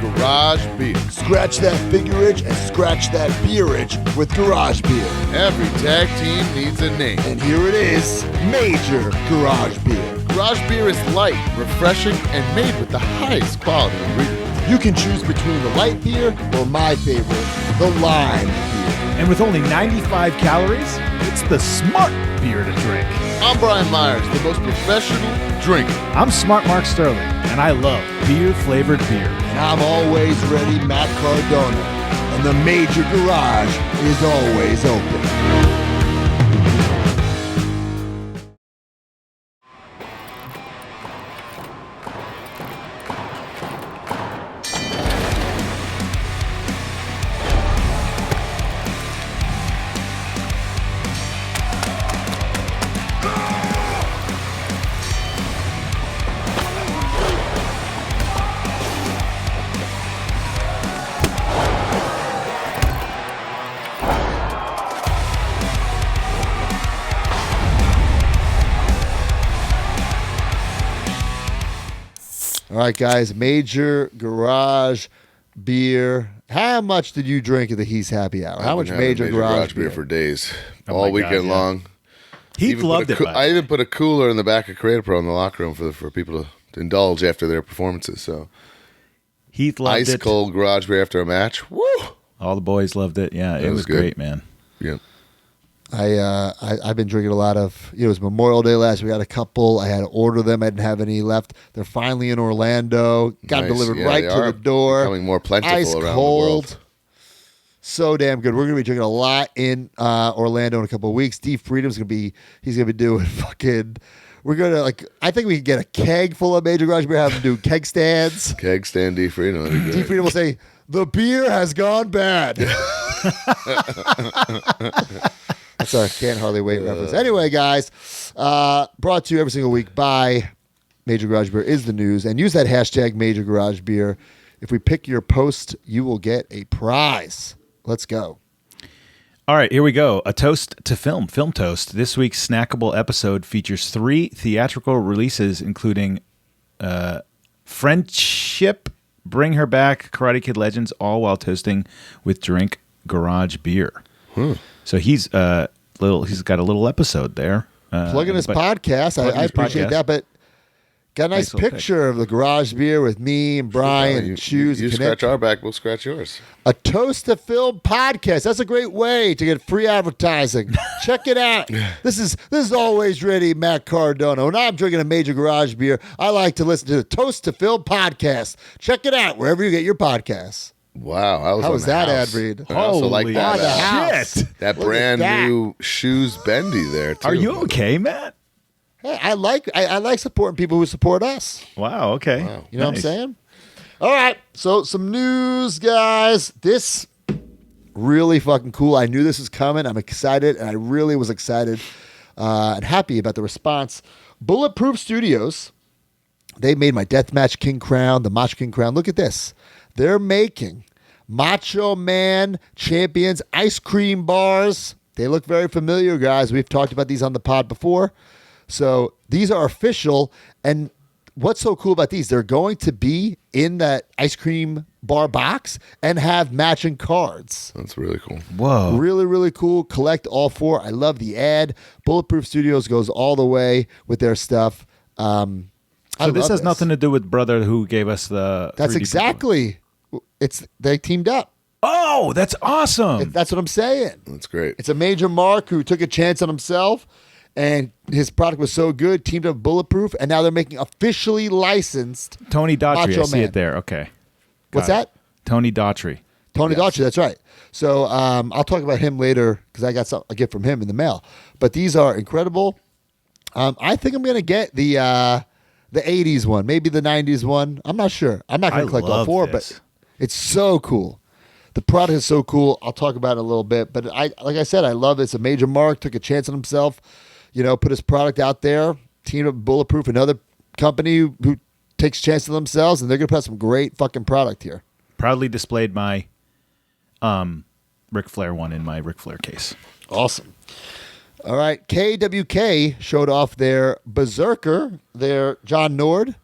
Garage Beer. Scratch that figure itch and scratch that beer itch with Garage Beer. Every tag team needs a name. And here it is, Major Garage Beer. Garage Beer is light, refreshing, and made with the highest quality ingredients. You can choose between the light beer or my favorite, the lime beer. And with only 95 calories, it's the smart beer to drink. I'm Brian Myers, the most professional drinker. I'm Smart Mark Sterling, and I love beer-flavored beer. And I'm always ready, Matt Cardona. And the Major Garage is always open. All right, guys, Major Garage Beer. How much did you drink at the He's Happy Hour? How much Major Garage Beer for days, Oh all my weekend God, yeah. long. Heath Even loved put it. a by I the way. even put a cooler in the back of Creative Pro in the locker room for people to indulge after their performances. So Heath loved ice it. cold garage beer after a match. Woo! All the boys loved it. Yeah, it was was good. great, man. Yeah. I've been drinking a lot of, it was Memorial Day last week. We got a couple. I had to order them. I didn't have any left. They're finally in Orlando. Got them Nice. delivered Yeah, right they to are the door. becoming more plentiful Ice around cold. the world. So damn good. We're going to be drinking a lot in Orlando in a couple of weeks. Steve Freedom's going to be, he's going to be doing fucking, we're going to I think we can get a keg full of Major Garage Beer, have him do keg stands. Keg stand D Freedom. that'd be Steve great. Freedom will say, the beer has gone bad. That's our Can't Hardly Wait reference. Anyway, guys, brought to you every single week by Major Garage Beer is the news. And use that hashtag Major Garage Beer. If we pick your post, you will get a prize. Let's go. All right, here we go. A toast to film toast. This week's snackable episode features 3 theatrical releases, including Friendship, Bring Her Back, Karate Kid Legends, all while toasting with Drink Garage Beer. So he's got a little episode there. Plugging his but- podcast. plugging I his appreciate podcast. that, but got a nice little picture of the Garage Beer with me and Brian You and Shoes. You and scratch Connect. our back, we'll scratch yours. A Toast to Film podcast. That's a great way to get free advertising. Check it out. This is always ready, Matt Cardona. When I'm drinking a Major Garage Beer, I like to listen to the Toast to Film podcast. Check it out wherever you get your podcasts. Wow. How on was the that house. ad read? And I also like Holy that, on the house. shit. that Look at brand that. new Shoes Bendy there, too. Are you okay, Matt? Hey, I like supporting people who support us. Wow, okay. Wow. You know what I'm Nice. saying? All right. So some news, guys. This really fucking cool. I knew this was coming. I'm excited, and I really was excited and happy about the response. Bulletproof Studios, they made my Deathmatch King crown, the Macho King crown. Look at this. They're making Macho Man Champions ice cream bars. They look very familiar, guys. We've talked about these on the pod before. So these are official, and what's so cool about these? They're going to be in that ice cream bar box and have matching cards. That's really cool. Whoa. Really, really cool. Collect all 4. I love the ad. Bulletproof Studios goes all the way with their stuff. So this has nothing to do with brother who gave us the. That's 3D exactly. They teamed up. Oh, that's awesome. That's what I'm saying. That's great. It's a major mark who took a chance on himself, and his product was so good, teamed up Bulletproof, and now they're making officially licensed. Tony Daughtry. Macho I see Man. it there. Okay. What's Got it. that? Tony Daughtry. Tony Daughtry, that's right. So I'll talk about him later because I got a gift from him in the mail. But these are incredible. I think I'm going to get the 80s one, maybe the 90s one. I'm not sure. I'm not going to collect all love 4, this. but it's so cool. The product is so cool. I'll talk about it in a little bit. But like I said, I love it. It's a major mark. Took a chance on himself. Put his product out there. Teamed up Bulletproof, another company who takes chances on themselves, and they're going to put out some great fucking product here. Proudly displayed my Ric Flair one in my Ric Flair case. Awesome. All right. KWK showed off their Berserker, their John Nord.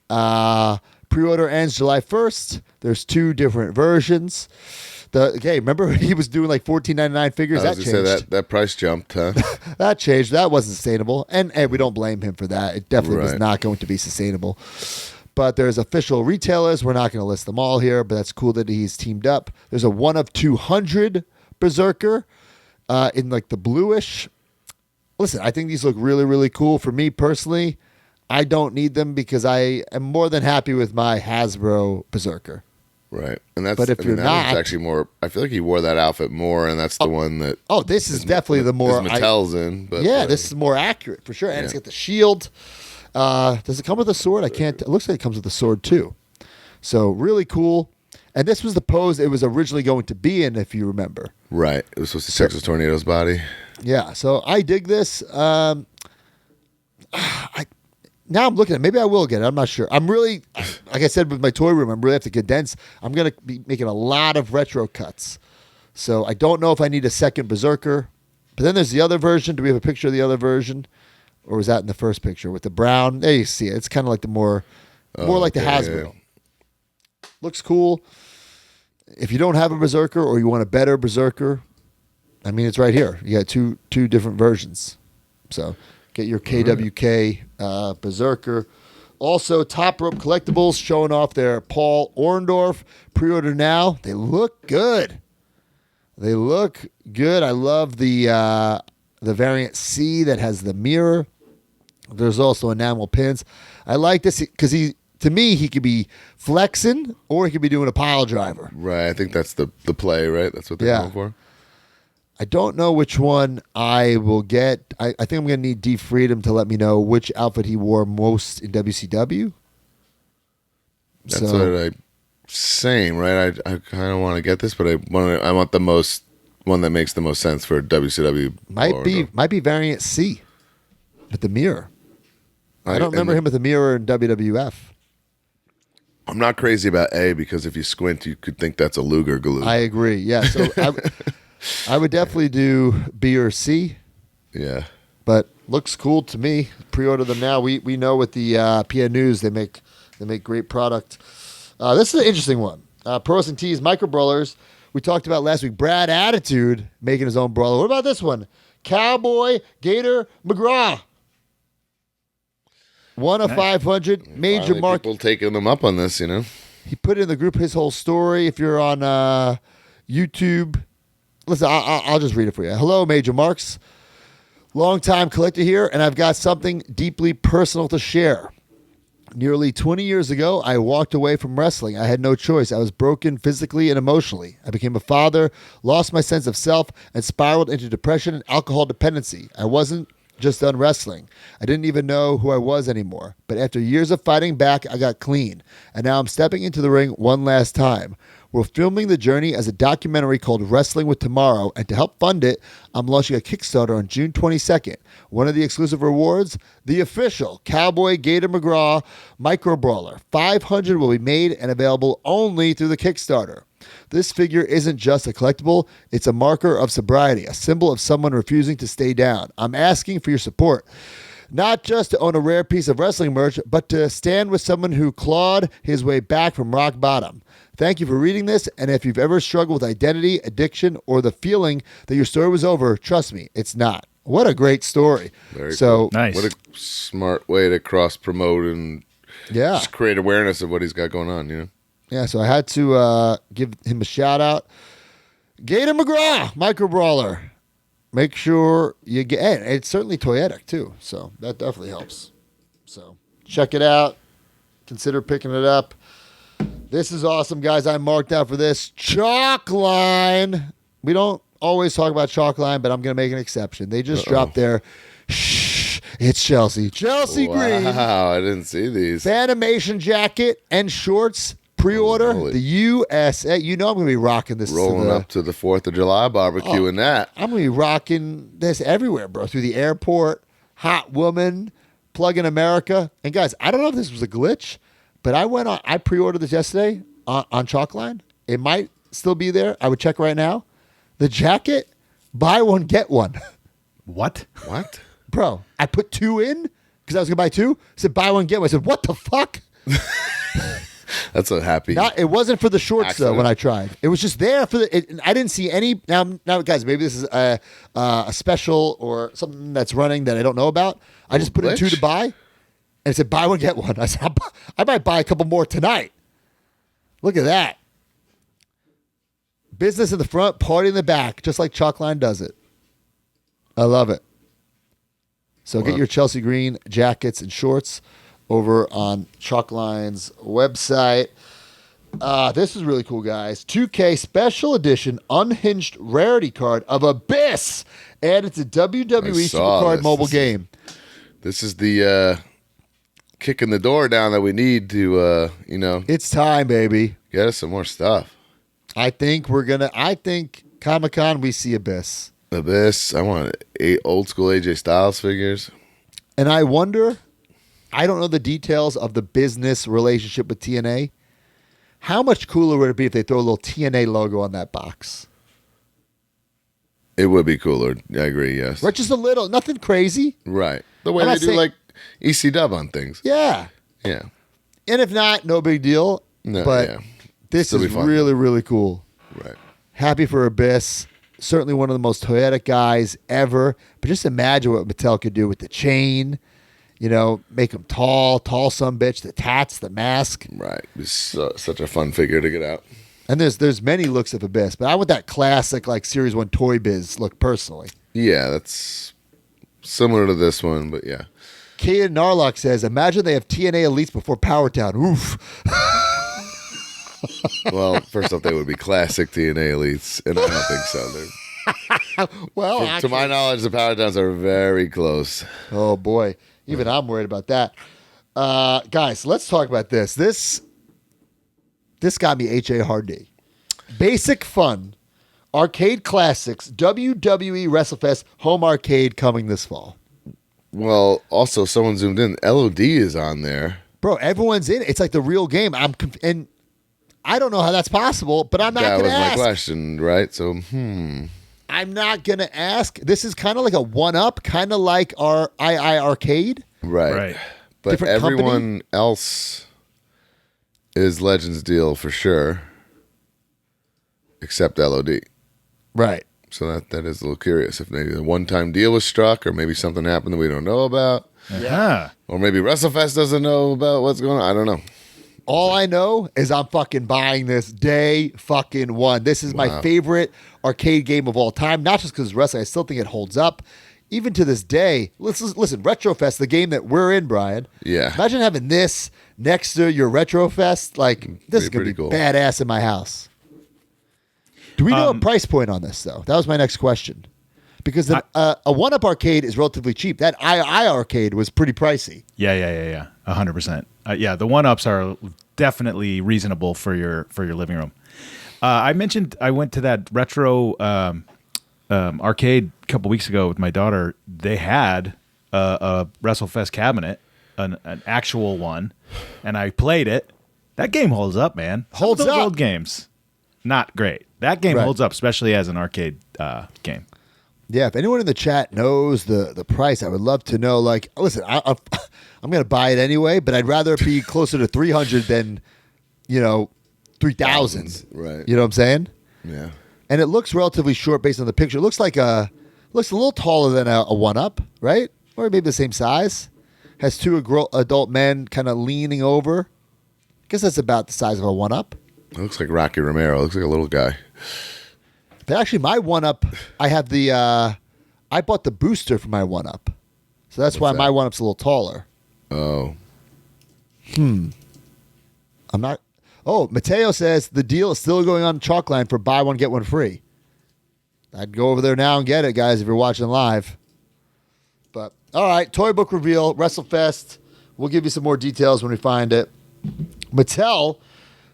Pre-order ends July 1st. There's 2 different versions. Remember he was doing like $14.99 figures? I was That gonna changed. say that price jumped, huh? That changed. That wasn't sustainable. And we don't blame him for that. It definitely was Right. not going to be sustainable. But there's official retailers. We're not going to list them all here, but that's cool that he's teamed up. There's a 1 of 200 Berserker in like the bluish. Listen, I think these look really, really cool. For me personally, I don't need them because I am more than happy with my Hasbro Berserker. Right. And that's But if you're that not- one's actually more. I feel like he wore that outfit more, and that's the one that. Oh, this is definitely the more. Mattel's in, but This is more accurate for sure. And it's got the shield. Does it come with a sword? I can't. It looks like it comes with a sword too. So really cool. And this was the pose it was originally going to be in, if you remember. right. It was supposed to be Texas Tornado's body. Yeah. So I dig this. Now I'm looking at it. Maybe I will get it. I'm not sure. I'm really, like I said with my toy room, I'm really have to condense. I'm going to be making a lot of retro cuts. So I don't know if I need a second Berserker. But then there's the other version. Do we have a picture of the other version? Or was that in the first picture with the brown? There you see it. It's kind of like the more like the Hasbro. Yeah. Looks cool. If you don't have a Berserker or you want a better Berserker, I mean, it's right here. You got two different versions. So get your KWK Berserker. Also, Top Rope Collectibles showing off their Paul Orndorff. Pre-order now. They look good. They look good. I love the variant C that has the mirror. There's also enamel pins. I like this because to me, he could be flexing or he could be doing a pile driver. Right. I think that's the play, right? That's what they're going for. I don't know which one I will get. I think I'm going to need D Freedom to let me know which outfit he wore most in WCW. That's what I'm saying, right? I kind of want to get this, but I want the most one that makes the most sense for WCW. Might be variant C with the mirror. I don't remember him with the mirror in WWF. I'm not crazy about A because if you squint, you could think that's a Luger glue. I agree. Yeah, so I would definitely do B or C. Yeah. But looks cool to me. Pre-order them now. We know with the PN News they make great product. This is an interesting one. Pro Wrestling Tees Micro Brawlers. We talked about last week. Brad Attitude making his own brawler. What about this one? Cowboy Gator McGraw. 1 of 500. Major Finally, mark. people taking them up on this, He put in the group his whole story. If you're on YouTube, listen, I'll just read it for you. Hello, Major Marks. Long-time collector here, and I've got something deeply personal to share. Nearly 20 years ago, I walked away from wrestling. I had no choice. I was broken physically and emotionally. I became a father, lost my sense of self, and spiraled into depression and alcohol dependency. I wasn't just done wrestling. I didn't even know who I was anymore. But after years of fighting back, I got clean. And now I'm stepping into the ring one last time. We're filming the journey as a documentary called Wrestling with Tomorrow, and to help fund it, I'm launching a Kickstarter on June 22nd. One of the exclusive rewards, the official Cowboy Gator McGraw Micro Brawler. 500 will be made and available only through the Kickstarter. This figure isn't just a collectible, it's a marker of sobriety, a symbol of someone refusing to stay down. I'm asking for your support. Not just to own a rare piece of wrestling merch, but to stand with someone who clawed his way back from rock bottom. Thank you for reading this, and if you've ever struggled with identity, addiction, or the feeling that your story was over, trust me, it's not. What a great story. Very so cool. Nice. What a smart way to cross-promote and yeah. just create awareness of what he's got going on, you know? Yeah, so I had to give him a shout-out. Gator McGraw, Micro Brawler. Make sure you get, and it's certainly toyetic too, so that definitely helps. So check it out. Consider picking it up. This is awesome, guys. I marked out for this. Chalk Line. We don't always talk about Chalk Line, but I'm going to make an exception. They just dropped their, it's Chelsea. Chelsea Green. Wow, I didn't see these. Fanimation jacket and shorts. Pre-order. Holy. The USA. You know I'm going to be rocking this. Rolling up to the 4th of July barbecue and that. I'm going to be rocking this everywhere, bro. Through the airport, Hot Woman, Plug in America. And guys, I don't know if this was a glitch, but I pre-ordered this yesterday on Chalkline. It might still be there. I would check right now. The jacket, buy one, get one. What? What? Bro, I put 2 in because I was going to buy 2. I said, buy one, get one. I said, what the fuck? That's a happy. It wasn't for the shorts accident. though. When I tried, it was just there for the. I didn't see any. Now, guys, maybe this is a special or something that's running that I don't know about. I just put in 2 to buy, and it said buy one get one. I said I might buy a couple more tonight. Look at that. Business in the front, party in the back, just like Chalkline does it. I love it. So get your Chelsea Green jackets and shorts over on Chalkline's website. This is really cool, guys. 2K Special Edition Unhinged Rarity Card of Abyss added to WWE Supercard mobile game. This is the kick in the door down that we need to, It's time, baby. get us some more stuff. I think Comic-Con, we see Abyss. Abyss. I want 8 old school AJ Styles figures. And I wonder, I don't know the details of the business relationship with TNA. How much cooler would it be if they throw a little TNA logo on that box? It would be cooler. I agree, yes. Right, just a little, nothing crazy. Right. The way I'm they not do saying- like EC Dub on things. Yeah. Yeah. And if not, no big deal. No, but yeah. this Still is be fun. really, really cool. Right. Happy for Abyss. Certainly one of the most toyetic guys ever. But just imagine what Mattel could do with the chain. Make him tall sumbitch, the tats, the mask. Right. It's such a fun figure to get out. And there's many looks of Abyss, but I want that classic like Series 1 Toy Biz look personally. Yeah, that's similar to this one, but yeah. Kaden Narlock says, imagine they have TNA Elites before Powertown. Oof. Well, first off, they would be classic TNA Elites, and I don't think so. Well, To my knowledge, the Power Downs are very close. oh boy. Even I'm worried about that. Guys, let's talk about this. This got me H.A. Hardy. Basic fun. Arcade classics. WWE WrestleFest home arcade coming this fall. Well, also, someone zoomed in. LOD is on there. Bro, everyone's in it. It's like the real game. And I don't know how that's possible, but I'm not That going was to my ask. question, right? So, I'm not going to ask. This is kind of like a one-up, kind of like our II Arcade. Right. But Different everyone company? else is Legends deal for sure, except LOD. Right. So that is a little curious. If maybe a one-time deal was struck, or maybe something happened that we don't know about, Yeah. or maybe WrestleFest doesn't know about what's going on. I don't know. All I know is I'm fucking buying this day fucking one. This is my favorite arcade game of all time. Not just because it's wrestling. I still think it holds up. Even to this day, listen, RetroFest, the game that we're in, Brian. Yeah. Imagine having this next to your RetroFest. Like, this is going to be pretty cool. badass in my house. Do we know a price point on this, though? That was my next question. Because a one-up arcade is relatively cheap. That II arcade was pretty pricey. Yeah. 100%. Yeah, the one-ups are definitely reasonable for your living room. I mentioned I went to that retro arcade a couple weeks ago with my daughter. They had a WrestleFest cabinet, an actual one, and I played it. That game holds up, man. Holds Some of those up. old games, not great. That game Right. holds up, especially as an arcade game. Yeah, if anyone in the chat knows the price, I would love to know. Like, listen, I'm going to buy it anyway, but I'd rather it be closer to 300 than, 3,000. Right. You know what I'm saying? Yeah. And it looks relatively short based on the picture. It looks like looks a little taller than a 1-up, right? Or maybe the same size. Has two adult men kind of leaning over. I guess that's about the size of a 1-up. It looks like Rocky Romero. It looks like a little guy. But actually, my 1-up, I have I bought the booster for my 1-up. So that's why my 1-up's a little taller. Oh. I'm not. Oh, Mateo says the deal is still going on Chalkline for buy one, get one free. I'd go over there now and get it, guys, if you're watching live. But, all right, toy book reveal, WrestleFest. We'll give you some more details when we find it. Mattel,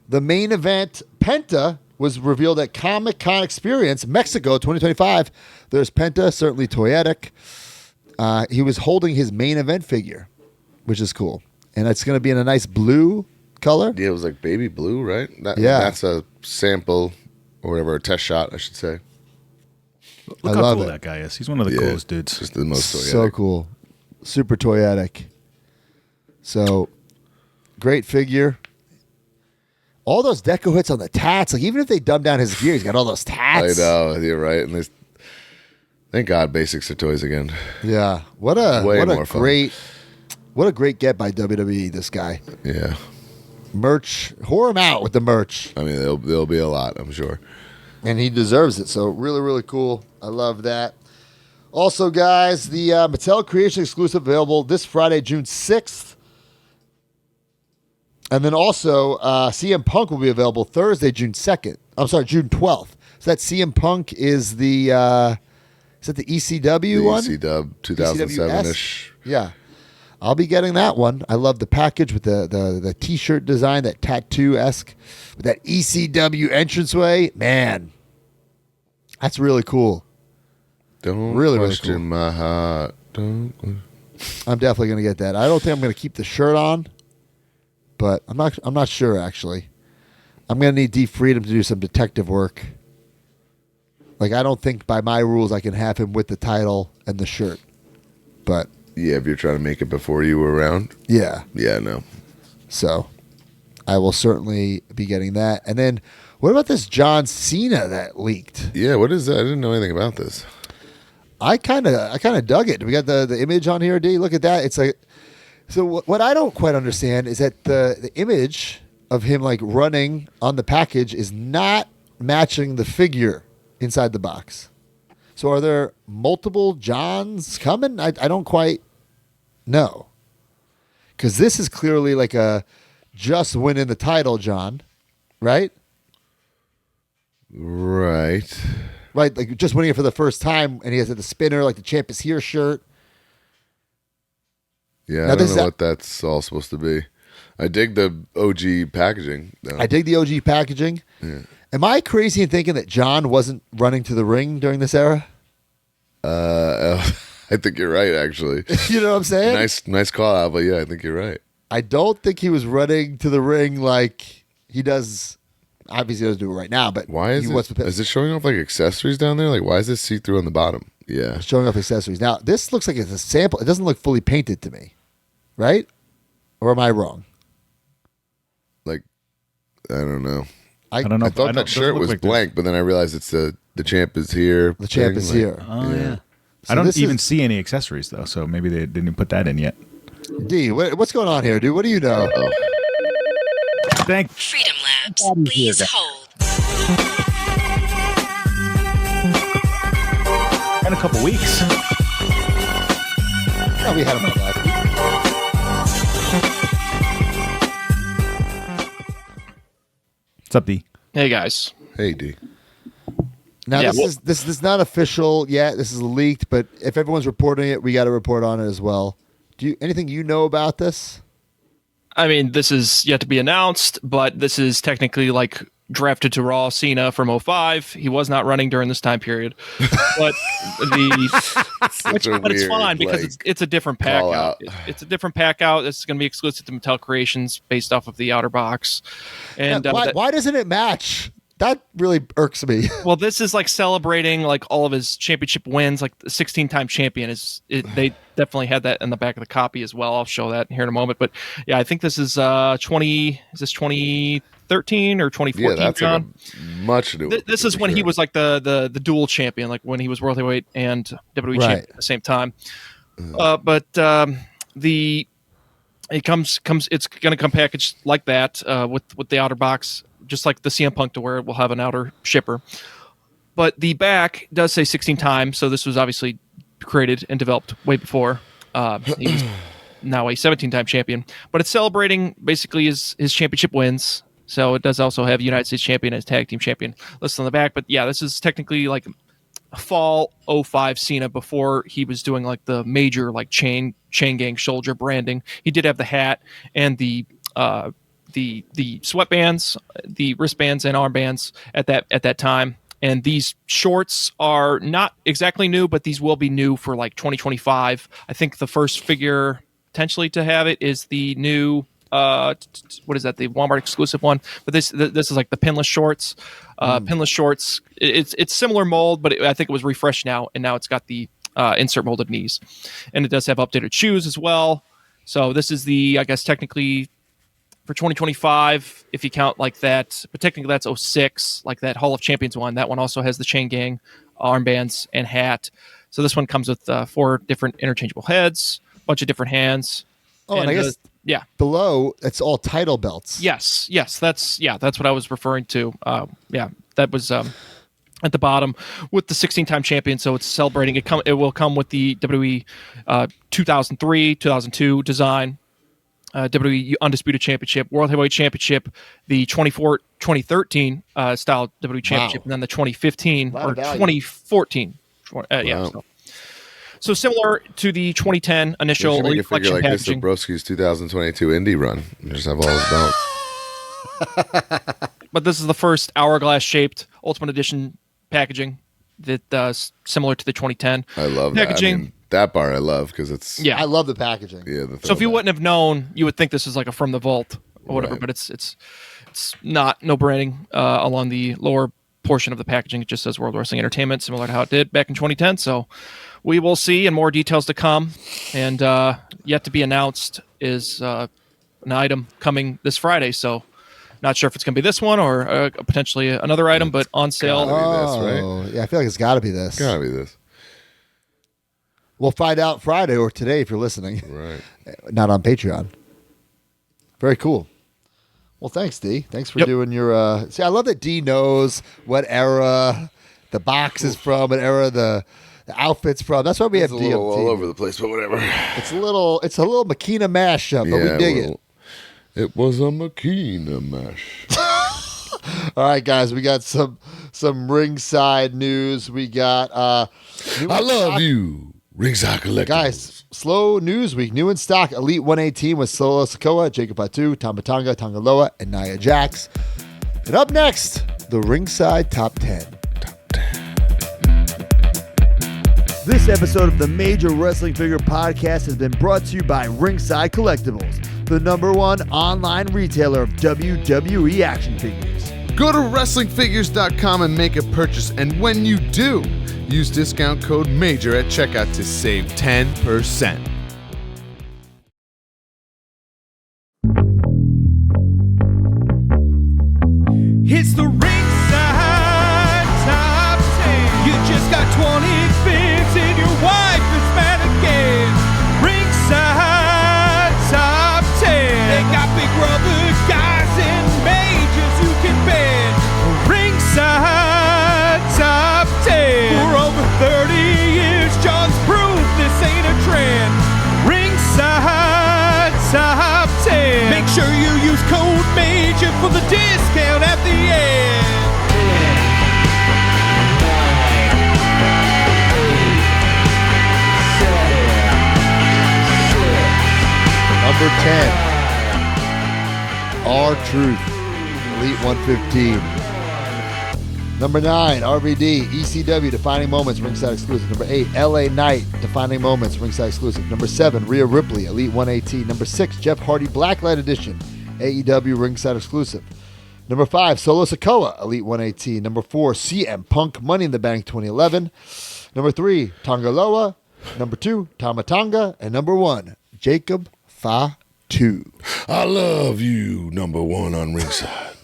the main event, Penta, was revealed at Comic-Con Experience, Mexico 2025. There's Penta, certainly toyetic. He was holding his main event figure, which is cool. And it's going to be in a nice blue color. Yeah, it was like baby blue, right? Yeah. That's a sample or whatever, a test shot, I should say. Look I how love cool it. that guy is. He's one of the coolest dudes. Just the most toyetic. So cool. Super toyetic. So, great figure. All those deco hits on the tats. Like, even if they dumb down his gear, he's got all those I tats. know, you're right. And thank God basics are toys again. Yeah. What a More fun. great get by WWE, this guy. Yeah. Merch. Whore him out with the merch. I mean, there'll be a lot, I'm sure. And he deserves it. So, really, really cool. I love that. Also, guys, the Mattel Creation exclusive available this Friday, June 6th. And then also, CM Punk will be available Thursday, June 2nd. I'm sorry, June 12th. So that CM Punk is the, is that the ECW one? ECW 2007-ish. Yeah. I'll be getting that one. I love the package with the T-shirt design, that tattoo-esque, with that ECW entranceway. Man, that's really cool. Don't Really, really question cool. my heart. Don't. I'm definitely going to get that. I don't think I'm going to keep the shirt on, but I'm not sure, actually. I'm going to need Deep Freedom to do some detective work. Like, I don't think by my rules I can have him with the title and the shirt. But Yeah, if you're trying to make it before you were around. yeah. Yeah, no. So I will certainly be getting that. And then what about this John Cena that leaked? Yeah, what is that? I didn't know anything about this. I kind of dug it. We got the image on here, D. Look at that. It's like, so what I don't quite understand is that the image of him like running on the package is not matching the figure inside the box. So are there multiple Johns coming? I don't quite know. Because this is clearly like a just winning the title John, right? Right. Right, like just winning it for the first time, and he has the spinner, like the Champ is Here shirt. Yeah, Now I don't this know is what that's all supposed to be. I dig the OG packaging, though. I dig the OG packaging. Yeah. Am I crazy in thinking that John wasn't running to the ring during this era? I think you're right, actually. You know what I'm saying? Nice call out, but yeah, I think you're right. I don't think he was running to the ring like he does. Obviously, he doesn't do it right now, but Why he was is it showing off like accessories down there? Like, why is this see-through on the bottom? Yeah. showing off accessories. Now, this looks like it's a sample. It doesn't look fully painted to me, right? Or am I wrong? Like, I don't know. I don't know. I thought that doesn't shirt look was like blank, but then I realized it's the champ is here. The Champ thing, is like- here. Oh yeah. So I don't this even is- see any accessories though, so maybe they didn't even put that in yet. D, what's going on here, dude? What do you know? Oh. Thank Freedom Labs, please hold. in a couple weeks. Oh, we had him on last week. What's up, D? Hey guys. Hey, D. Now Yeah, this is not official yet. This is leaked, but if everyone's reporting it, we got to report on it as well. Anything you know about this? I mean, this is yet to be announced, but this is technically like drafted to Raw Cena from 05. He was not running during this time period. But but it's fine because it's a different pack call out. out. It's a different pack out. This is going to be exclusive to Mattel Creations based off of the outer box. And why doesn't it match That really irks me. Well, this is like celebrating like all of his championship wins. Like the 16-time champion they definitely had that in the back of the copy as well. I'll show that here in a moment. But yeah, I think this is 2013 or 2014. Yeah, that's like John? a much newer. This is when he was like the dual champion, like when he was world heavyweight and WWE champion at the same time. It comes. It's going to come packaged like that with the outer box, just like the CM Punk to where it will have an outer shipper. But the back does say 16 times, so this was obviously created and developed way before. He was now a 17-time champion, but it's celebrating basically his championship wins. So it does also have United States champion and tag team champion listed on the back. But yeah, this is technically like fall 05 Cena before he was doing like the major like chain gang shoulder branding. He did have the hat and the sweatbands, the wristbands and armbands at that time. And these shorts are not exactly new, but these will be new for like 2025. I think the first figure potentially to have it is the new what is that? The Walmart exclusive one. But this is like the pinless shorts. Pinless shorts. It's similar mold, but I think it was refreshed now, and now it's got the insert molded knees, and it does have updated shoes as well. So this is I guess technically for 2025, if you count like that, but technically that's 06, like that Hall of Champions one. That one also has the chain gang armbands and hat. So this one comes with 4 different interchangeable heads, a bunch of different hands. Oh, and I guess yeah, below it's all title belts. Yes, that's what I was referring to. That was at the bottom with the 16-time champion. So it's celebrating. It will come with the WWE 2003, 2002 design, WWE Undisputed Championship, World Heavyweight Championship, the 2013 style WWE Championship, and then the 2015 or 2014. Yeah. So similar to the 2010 initial Elite collection like packaging. this Broski's 2022 indie run. You just have all his belts. But this is the first hourglass-shaped Ultimate Edition packaging that similar to the 2010. I love packaging. That. I mean, that bar I love because it's I love the packaging. Yeah. So if you wouldn't have known, you would think this is like a from the vault or whatever. Right. But it's not, no branding along the lower portion of the packaging. It just says World Wrestling Entertainment, similar to how it did back in 2010. So we will see, and more details to come. And yet to be announced is an item coming this Friday. So not sure if it's going to be this one or potentially another item, but on sale. Gotta be this, right? Yeah, I feel like it's got to be this. Gotta be this. We'll find out Friday or today if you're listening. Right. Not on Patreon. Very cool. Well, thanks, D. Thanks for doing your... See, I love that D knows what era the box is from, what era the outfit's from. That's why we have It's a D little on the all team. over the place, but whatever. It's a little Makina mashup, but we dig it. It was a Makina mash. All right, guys, we got some ringside news. We got I love you, Ringside Collectibles. Guys, slow news week. New in stock, Elite 118 with Solo Sikoa, Jacob Fatu, Tamatanga, Tangaloa, and Nia Jax. And up next, the Ringside Top 10. This episode of the Major Wrestling Figure Podcast has been brought to you by Ringside Collectibles, the #1 online retailer of WWE action figures. Go to WrestlingFigures.com and make a purchase, and when you do, use discount code MAJOR at checkout to save 10%. It's the Ringside Top 10. You just got 20 things and your wife is mad again. Ringside Top 10. They got big brother guys and majors you can bet. Ringside Top 10. For over 30 years, John's proved this ain't a trend. Ringside Top 10. Make sure you use code MAJOR for the discount at the end. Number 10, R-Truth, Elite 115. Number 9, RVD, ECW, Defining Moments, Ringside Exclusive. Number 8, LA Knight, Defining Moments, Ringside Exclusive. Number 7, Rhea Ripley, Elite 118. Number 6, Jeff Hardy, Blacklight Edition, AEW, Ringside Exclusive. Number 5, Solo Sikoa, Elite 118. Number 4, CM Punk, Money in the Bank 2011. Number 3, Tongaloa. Number 2, Tama Tonga. And number 1, Jacob Fatu. I love you, number 1 on Ringside.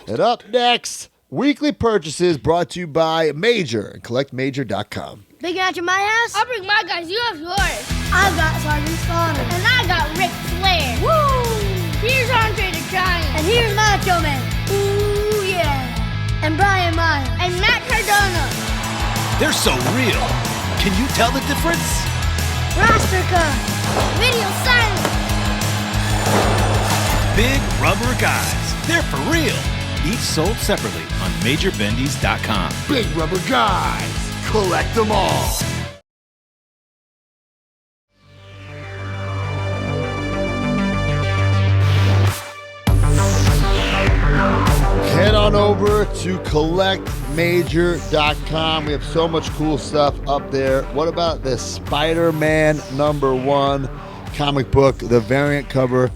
And up next, weekly purchases brought to you by Major and collectmajor.com. Big match at my house? I'll bring my guys. You have yours. I've got Sergeant Slaughter. And I got Ric Flair. Woo! Here's Andre the Giant. And here's Macho Man. Ooh, yeah. And Brian Myers. And Matt Cardona. They're so real. Can you tell the difference? Roster Cup. Video silence. Big rubber guys. They're for real. Each sold separately on MajorBendies.com. Big rubber guys. Collect them all. Head on over to collectmajor.com. We have so much cool stuff up there. What about this Spider-Man #1 comic book, the variant cover?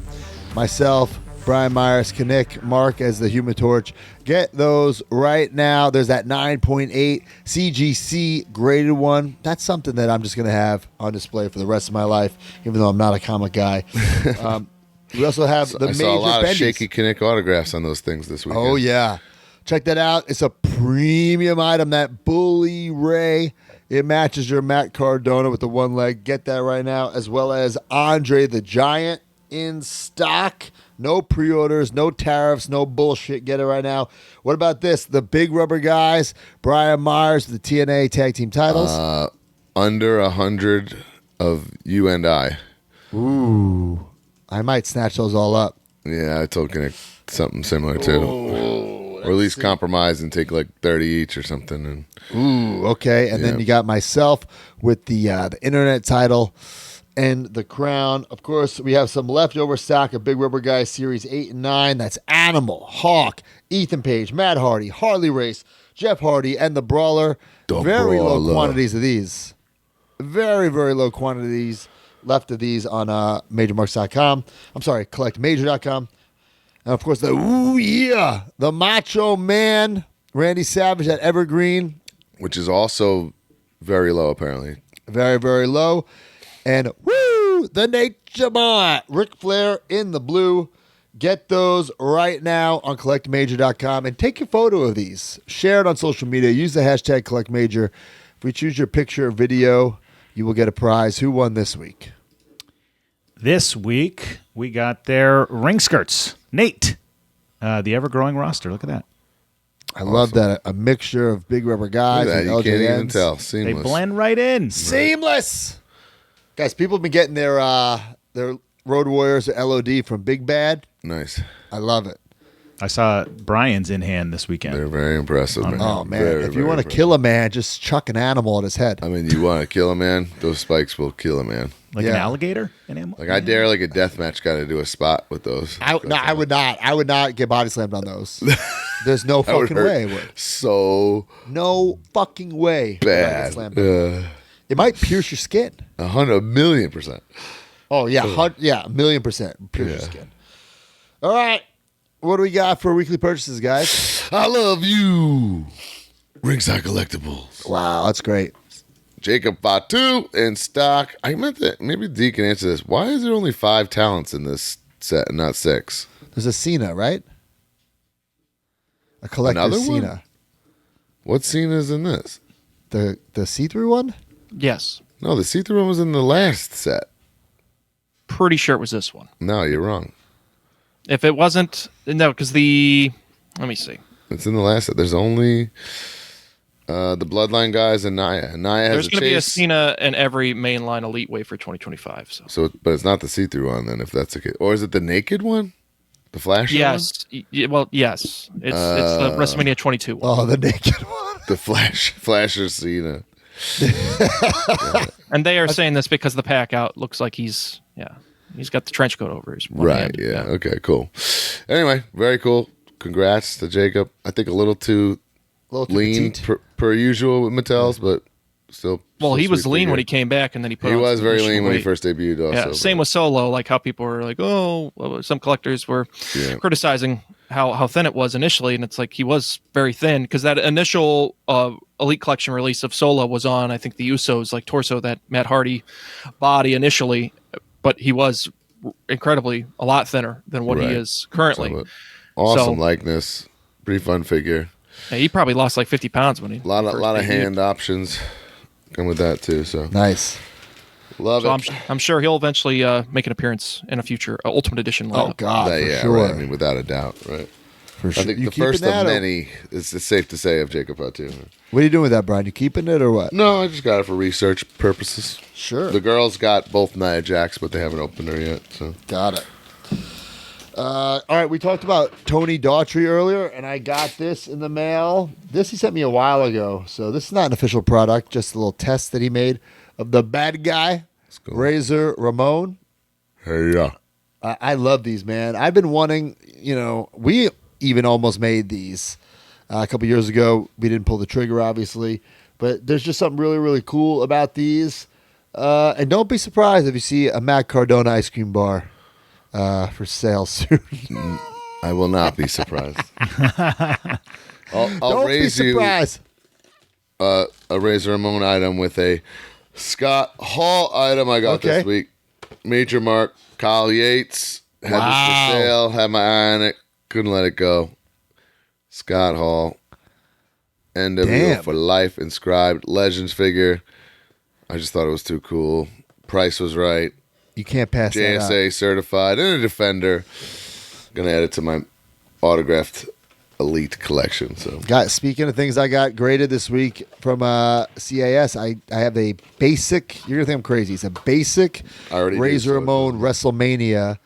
Myself, Brian Myers, Kinnick, Mark as the Human Torch. Get those right now. There's that 9.8 CGC graded one. That's something that I'm just going to have on display for the rest of my life, even though I'm not a comic guy. We also have the I Major saw a lot Bendies. of shaky Kinnick autographs on those things this weekend. Oh, yeah. Check that out. It's a premium item, that Bully Ray. It matches your Matt Cardona with the one leg. Get that right now, as well as Andre the Giant in stock. No pre-orders, no tariffs, no bullshit. Get it right now. What about this? The Big Rubber Guys, Brian Myers, the TNA Tag Team titles. Under 100 of you and I. Ooh. I might snatch those all up. Yeah, I told Kinnick something similar too. Or at least compromise and take like 30 each or something. And Ooh, okay. And then you got myself with the internet title and the crown. Of course, we have some leftover stock of Big Rubber Guys Series 8 and 9. That's Animal, Hawk, Ethan Page, Matt Hardy, Harley Race, Jeff Hardy, and the Brawler. Very low quantities of these. Very, very low quantities left of these on MajorMarks.com. I'm sorry, CollectMajor.com. And, of course, the Macho Man, Randy Savage at Evergreen. which is also very low apparently. Very, very low. And the Nature Boy, Ric Flair in the blue. Get those right now on collectmajor.com and take your photo of these. Share it on social media. Use the hashtag collectmajor. If we choose your picture or video, you will get a prize. Who won this week? This week, we got their ring skirts. Nate, the ever-growing roster. Look at that. I love that. A mixture of Big Rubber Guys and you can't even LJNs. tell. They Seamless. blend right in. Seamless. Guys, people have been getting their Road Warriors or LOD from Big Bad. Nice. I love it. I saw Brian's in hand this weekend. They're very impressive, man. Oh, man. Very, if you very want to impressive. kill a man, just chuck an animal at his head. I mean, you want to kill a man? Those spikes will kill a man. Like an alligator? An animal? Like I dare like a deathmatch guy to do a spot with those. I would not. I would not get body slammed on those. There's no That would fucking hurt way. It would. so No fucking way. I'd get bad. slammed on. It might pierce your skin. 100,000,000%. Oh, yeah. 1,000,000% pierce your skin. All right. What do we got for weekly purchases, guys? I love you. Ringside Collectibles. Wow, that's great. Jacob Fatu in stock. I meant that maybe D can answer this. Why is there only 5 talents in this set and not 6? There's a Cena, right? A collector's Another one? Cena. What scene is in this? The see-through one? Yes. No, the see-through one was in the last set. Pretty sure it was this one. No, you're wrong. If it wasn't, no, because let me see. It's in the last set. There's only the Bloodline guys and Nia. Nia There's has going to be a chase. Cena in every mainline elite way for 2025. So But it's not the see-through one then, if that's the case. Or is it the naked one? The Flash one? yes, well, yes, it's the WrestleMania 22 one. Oh, the naked one. The Flasher Cena. And they are saying this because the pack out looks like he's got the trench coat over his one Right, hand. yeah. Okay, cool. Anyway, very cool. Congrats to Jacob. I think a little too lean petite. per usual with Mattel's, but still. Well, he still was sweet lean figure. when he came back, and then he put. He on was some very additional lean when he weight. first debuted also. Yeah, same with Solo. Like how people were like, oh, well, some collectors were criticizing how thin it was initially, and it's like he was very thin because that initial Elite Collection release of Solo was on, I think, the Usos like torso, that Matt Hardy body initially, but he was incredibly a lot thinner than what he is currently. Awesome likeness, pretty fun figure. Yeah, he probably lost like 50 pounds when he a lot of hand options come with that too. So nice. Love it. I'm sure he'll eventually make an appearance in a future Ultimate Edition lineup. Oh God, for yeah, sure. right. I mean, without a doubt, right. For sure. I think You the keeping first of that, or- many is safe to say of Jacob Fatu. What are you doing with that, Brian? You keeping it or what? No, I just got it for research purposes. Sure. The girls got both Nia Jax, but they haven't opened her yet. So Got it. All right, we talked about Tony Daughtry earlier, and I got this in the mail. This he sent me a while ago, so this is not an official product, just a little test that he made of the bad guy, Razor Ramon. hey, yeah. I love these, man. I've been wanting, we even almost made these a couple years ago. We didn't pull the trigger, obviously, but there's just something really, really cool about these. And don't be surprised if you see a Matt Cardona ice cream bar for sale soon. I will not be surprised. I'll Don't be raise you surprised. a Razor Ramon item with a Scott Hall item I got this week. Major Mark, Kyle Yates. Had this for sale. Had my eye on it. Couldn't let it go. Scott Hall. NWO Damn. for life. Inscribed. Legends figure. I just thought it was too cool. Price was right. You can't pass that up. JSA certified. And a Defender. Gonna add it to my autographed Elite collection. So, Speaking of things I got graded this week from CAS, I have a basic. You're gonna think I'm crazy. It's a basic I already Razor do, so Ramon WrestleMania.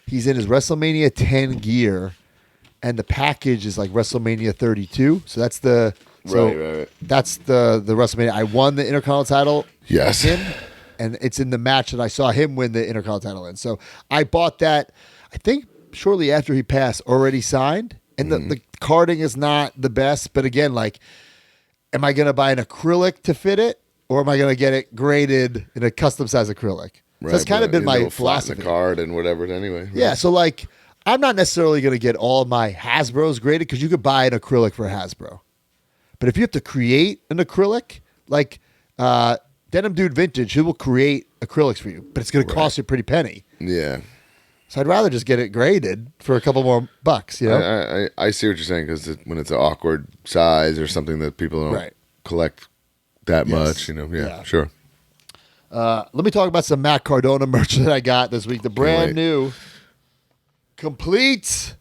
He's in his WrestleMania 10 gear, and the package is like WrestleMania 32. So that's the Right. That's the WrestleMania. I won the Intercontinental title. Yes. Him, and it's in the match that I saw him win the Intercontinental title in. So I bought that. I think shortly after he passed, already signed. And the carding is not the best, but again, like, am I going to buy an acrylic to fit it, or am I going to get it graded in a custom size acrylic? So that's kind of been my philosophy. The card and whatever. Anyway. Right? Yeah, so like, I'm not necessarily going to get all my Hasbros graded because you could buy an acrylic for Hasbro, but if you have to create an acrylic, like Denim Dude Vintage, he will create acrylics for you, but it's going to cost you a pretty penny. Yeah. So I'd rather just get it graded for a couple more bucks, you know? I see what you're saying, because when it's an awkward size or something that people don't collect that much, Yeah, sure. Let me talk about some Matt Cardona merch that I got this week. The brand new, complete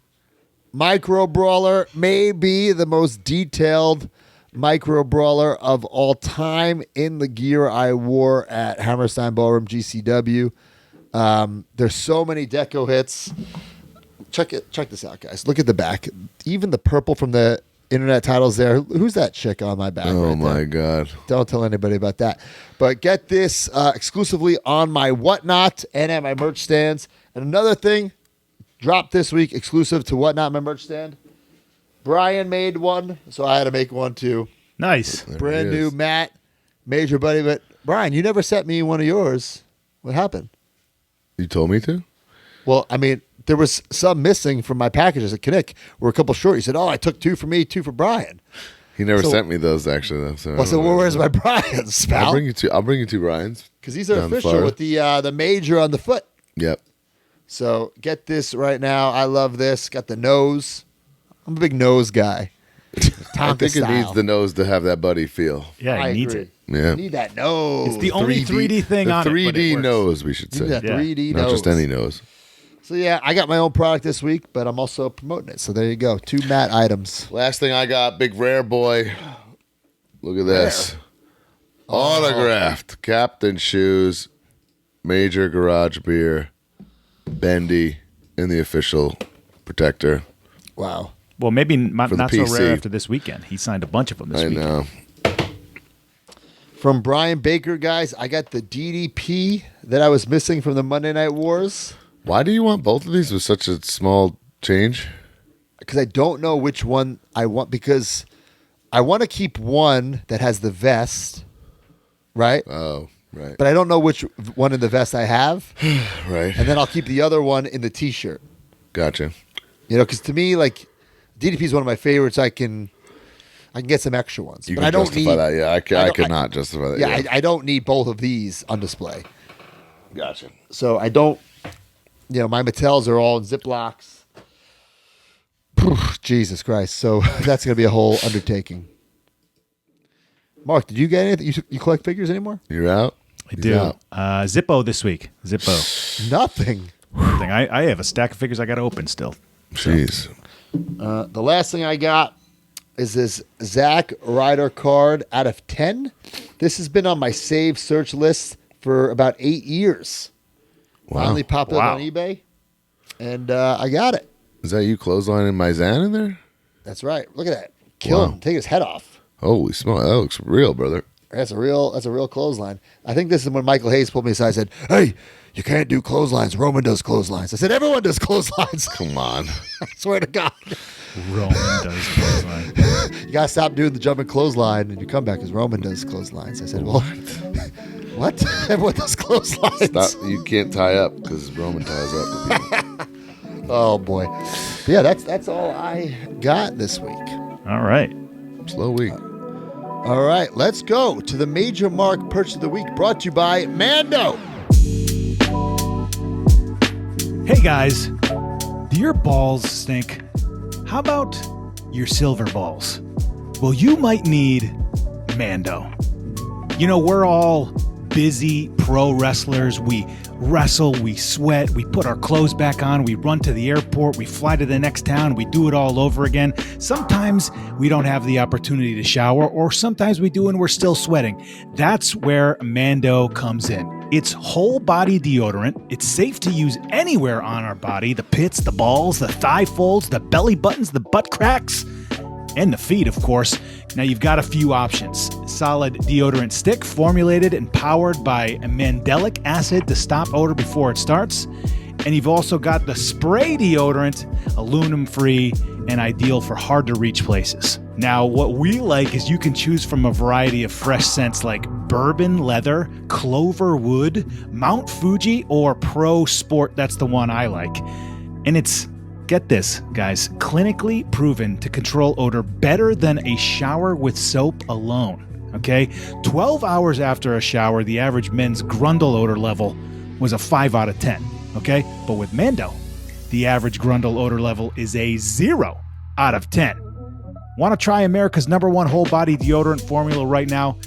Micro Brawler, maybe the most detailed Micro Brawler of all time in the gear I wore at Hammerstein Ballroom GCW. There's so many deco hits. Check this out, guys. Look at the back. Even the purple from the internet titles there. Who's that chick on my back? Oh right my there? God. Don't tell anybody about that. But get this exclusively on my Whatnot and at my merch stands. And another thing dropped this week, exclusive to Whatnot, my merch stand. Brian made one, so I had to make one too. Nice. Brand new Matt, major buddy. But Brian, you never sent me one of yours. What happened? You told me to? Well, I mean, there was some missing from my packages at Kinnick. We're a couple short. You said, I took 2 for me, 2 for Brian. He never sent me those, actually, though. So where's my Brian's, pal? I'll bring you 2 Brian's. Because these are official with the major on the foot. Yep. So get this right now. I love this. Got the nose. I'm a big nose guy. I think it needs the nose to have that buddy feel. Yeah, he needs agree. it. Yeah. You need that nose. It's the only 3D thing the on 3D it. but it works. nose, we should You say. need that 3D Not nose. just any nose. So yeah, I got my own product this week, but I'm also promoting it. So there you go. 2 Matt items. Last thing I got, big rare boy. Look at this. Autographed. Captain Shoes. Major Garage Beer. Bendy. In the official protector. Wow. Well, maybe not For the so PC. rare after this weekend. He signed a bunch of them this I weekend. know. From Brian Baker, guys, I got the DDP that I was missing from the Monday Night Wars. Why do you want both of these with such a small change? Because I don't know which one I want, because I want to keep one that has the vest, right? Oh, right. But I don't know which one in the vest I have. Right. And then I'll keep the other one in the T-shirt. Gotcha. You know, because to me, like, DDP is one of my favorites. I can get some extra ones, You but can I don't justify need. that. Yeah, I cannot justify that. Yeah, I don't need both of these on display. Gotcha. So I don't. My Mattels are all in Ziplocs. Jesus Christ! So that's going to be a whole undertaking. Mark, did you get anything? You collect figures anymore? You're out? I do. out. Zippo this week. Zippo. Nothing. I have a stack of figures I got to open still. Jeez. The last thing I got is this Zack Ryder card out of 10. This has been on my save search list for about 8 years. Wow. Finally popped up Wow. on eBay, and I got it. Is that you clotheslining my Zan in there? That's right. Look at that. Kill him. Wow. Take his head off. Holy smoke. That looks real, brother. That's a real clothesline. I think this is when Michael Hayes pulled me aside and said, "Hey, you can't do clotheslines. Roman does clotheslines." I said, "Everyone does clotheslines." Come on. I swear to God. Roman does clothesline. You got to stop doing the jumping clothesline and you come back because Roman does clotheslines. I said, "Well, what? Everyone does clotheslines." Stop. You can't tie up because Roman ties up with people. Oh, boy. But yeah, that's all I got this week. All right. Slow week. All right, let's go to the Major Mark Purchase of the Week brought to you by Mando. Hey guys, do your balls stink? How about your silver balls? Well, you might need Mando. We're all busy pro wrestlers. We wrestle, we sweat, we put our clothes back on, we run to the airport, we fly to the next town, we do it all over again. Sometimes we don't have the opportunity to shower, or sometimes we do and we're still sweating. That's where Mando comes in. It's whole body deodorant. It's safe to use anywhere on our body: the pits, the balls, the thigh folds, the belly buttons, the butt cracks, and the feet, of course. Now, you've got a few options. Solid deodorant stick, formulated and powered by mandelic acid to stop odor before it starts. And you've also got the spray deodorant, aluminum-free and ideal for hard-to-reach places. Now, what we like is you can choose from a variety of fresh scents like bourbon leather, clover wood, Mount Fuji, or Pro Sport. That's the one I like. And it's, get this, guys, clinically proven to control odor better than a shower with soap alone. Okay? 12 hours after a shower, the average men's Grundle odor level was a 5 out of 10. Okay? But with Mando, the average Grundle odor level is a 0 out of 10. Want to try America's #1 whole body deodorant formula right now?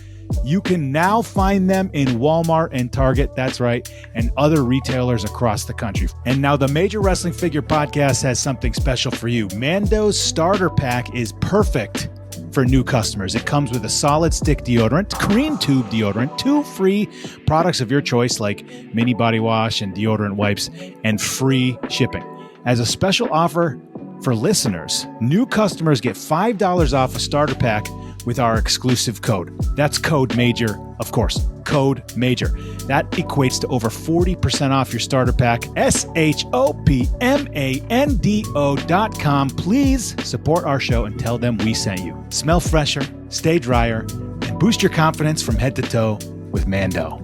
You can now find them in Walmart and Target, that's right, and other retailers across the country. And now the Major Wrestling Figure Podcast has something special for you. Mando's starter pack is perfect for new customers. It comes with a solid stick deodorant, cream tube deodorant, 2 free products of your choice like mini body wash and deodorant wipes, and free shipping. As a special offer for listeners, new customers get $5 off a starter pack with our exclusive code. That's code MAJOR, of course, code MAJOR. That equates to over 40% off your starter pack. SHOPMANDO.com. Please support our show and tell them we sent you. Smell fresher, stay drier, and boost your confidence from head to toe with Mando.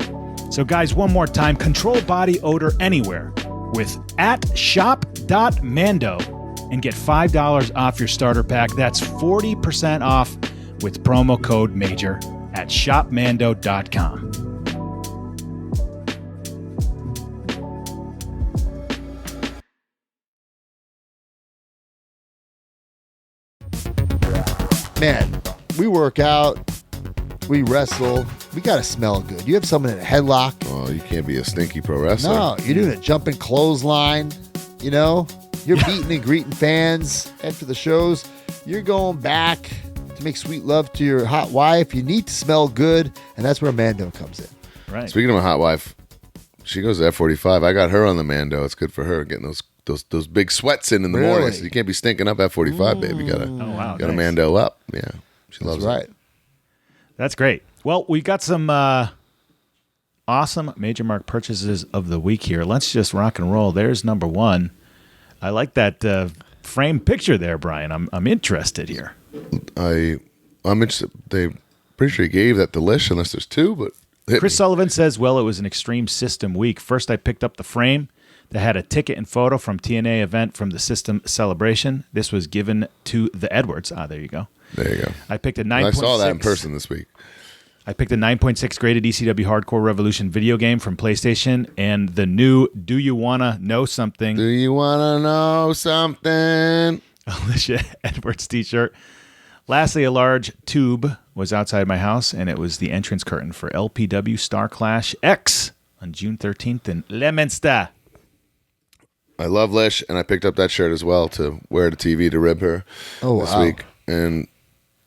So guys, one more time, control body odor anywhere with @shop.mando and get $5 off your starter pack. That's 40% off with promo code MAJOR at shopmando.com. Man, we work out, we wrestle, we got to smell good. You have someone in a headlock. Oh, you can't be a stinky pro wrestler. No, you're doing a jumping clothesline, You're meeting and greeting fans after the shows. You're going back to make sweet love to your hot wife. You need to smell good, and that's where Mando comes in. Right. Speaking of my hot wife, she goes to F45. I got her on the Mando. It's good for her getting those big sweats in the Really? morning. So you can't be stinking up F45, baby. Gotta wow, gotta nice. Mando up. Yeah, she That's loves right. it. That's great. Well, we got some awesome Major Mark purchases of the week here. Let's just rock and roll. There's number 1. I like that frame picture there, Brian. I'm interested here. I'm interested. They pretty sure he gave that to Lish, unless there's 2. But hit Chris me. Sullivan says, well, it was an extreme system week. First, I picked up the frame. that had a ticket and photo from TNA event from the System Celebration. This was given to the Edwards. There you go. There you go. I picked a 9.6. I saw that in person this week. I picked a 9.6 graded ECW Hardcore Revolution video game from PlayStation and the new Do You Wanna Know Something? Do you want to know something? Alicia Edwards t-shirt. Lastly, a large tube was outside my house, and it was the entrance curtain for LPW Star Clash X on June 13th in Leominster. I love Lish, and I picked up that shirt as well to wear to TV to rib her this week. And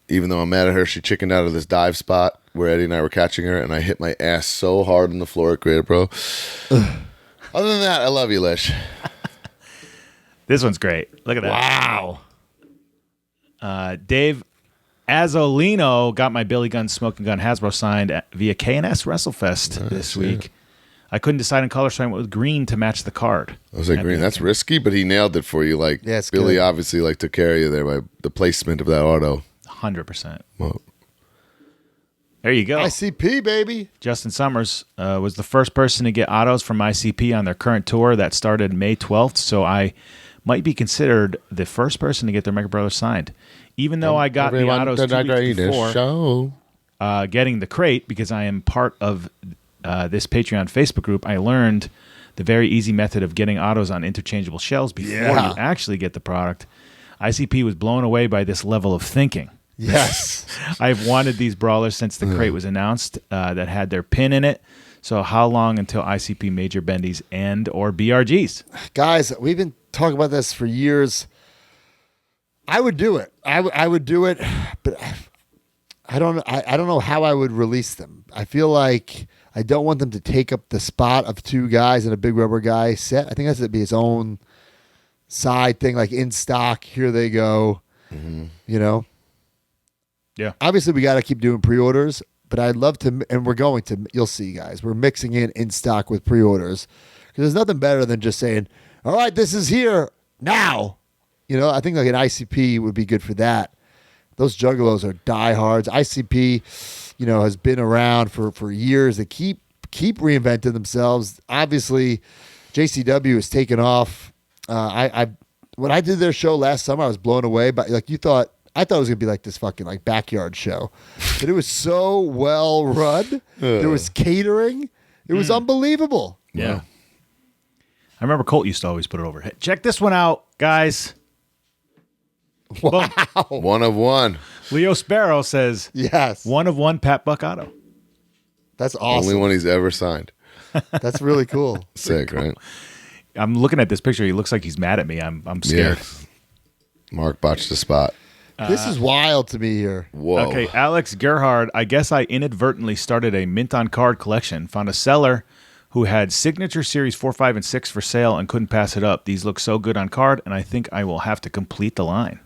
even though I'm mad at her, she chickened out of this dive spot where Eddie and I were catching her, and I hit my ass so hard on the floor at Creator Pro. Other than that, I love you, Lish. This one's great. Look at that. Wow. Dave Azolino got my Billy Gunn Smoking Gun Hasbro signed via KNS WrestleFest this week. I couldn't decide on color, so I went with green to match the card. I was like, green, that's risky, but he nailed it for you. Like, it's Billy good. obviously took care of you there by the placement of that auto. 100%. Well, There you go. ICP, baby. Justin Summers was the first person to get autos from ICP on their current tour that started May 12th, so I might be considered the first person to get their Mega Brothers signed. Even though I got the autos 2 weeks before getting the crate, because I am part of this Patreon Facebook group, I learned the very easy method of getting autos on interchangeable shells before you actually get the product. ICP was blown away by this level of thinking. Yes. I've wanted these brawlers since the crate was announced that had their pin in it. So how long until ICP Major Bendies and or BRGs? Guys, we've been talking about this for years. I would do it. I would do it, but I don't know how I would release them. I feel like I don't want them to take up the spot of two guys in a big rubber guy set. I think that's to be his own side thing, like in stock. Here they go. You know? Yeah. Obviously, we got to keep doing pre-orders, but I'd love to, and we're going to, you'll see, guys, we're mixing in stock with pre-orders because there's nothing better than just saying, all right, this is here now. You know, I think like an ICP would be good for that. Those juggalos are diehards. ICP, you know, has been around for years. They keep reinventing themselves. Obviously, JCW has taken off. When I did their show last summer, I was blown away by, like, I thought it was gonna be like this fucking like backyard show, but it was so well run. There was catering. It was unbelievable. Yeah. I remember Colt used to always put it over. Hey, check this one out, guys. Wow. One of one. Leo Sparrow says, Yes. one of one Pat Buck auto. That's awesome. Only one he's ever signed. That's really cool. Sick, right? I'm looking at this picture. He looks like he's mad at me. I'm scared. Mark botched the spot. This is wild to me here. Whoa. Okay, Alex Gerhard. I guess I inadvertently started a mint on card collection. Found a seller who had Signature Series 4, 5, and 6 for sale and couldn't pass it up. These look so good on card, and I think I will have to complete the line.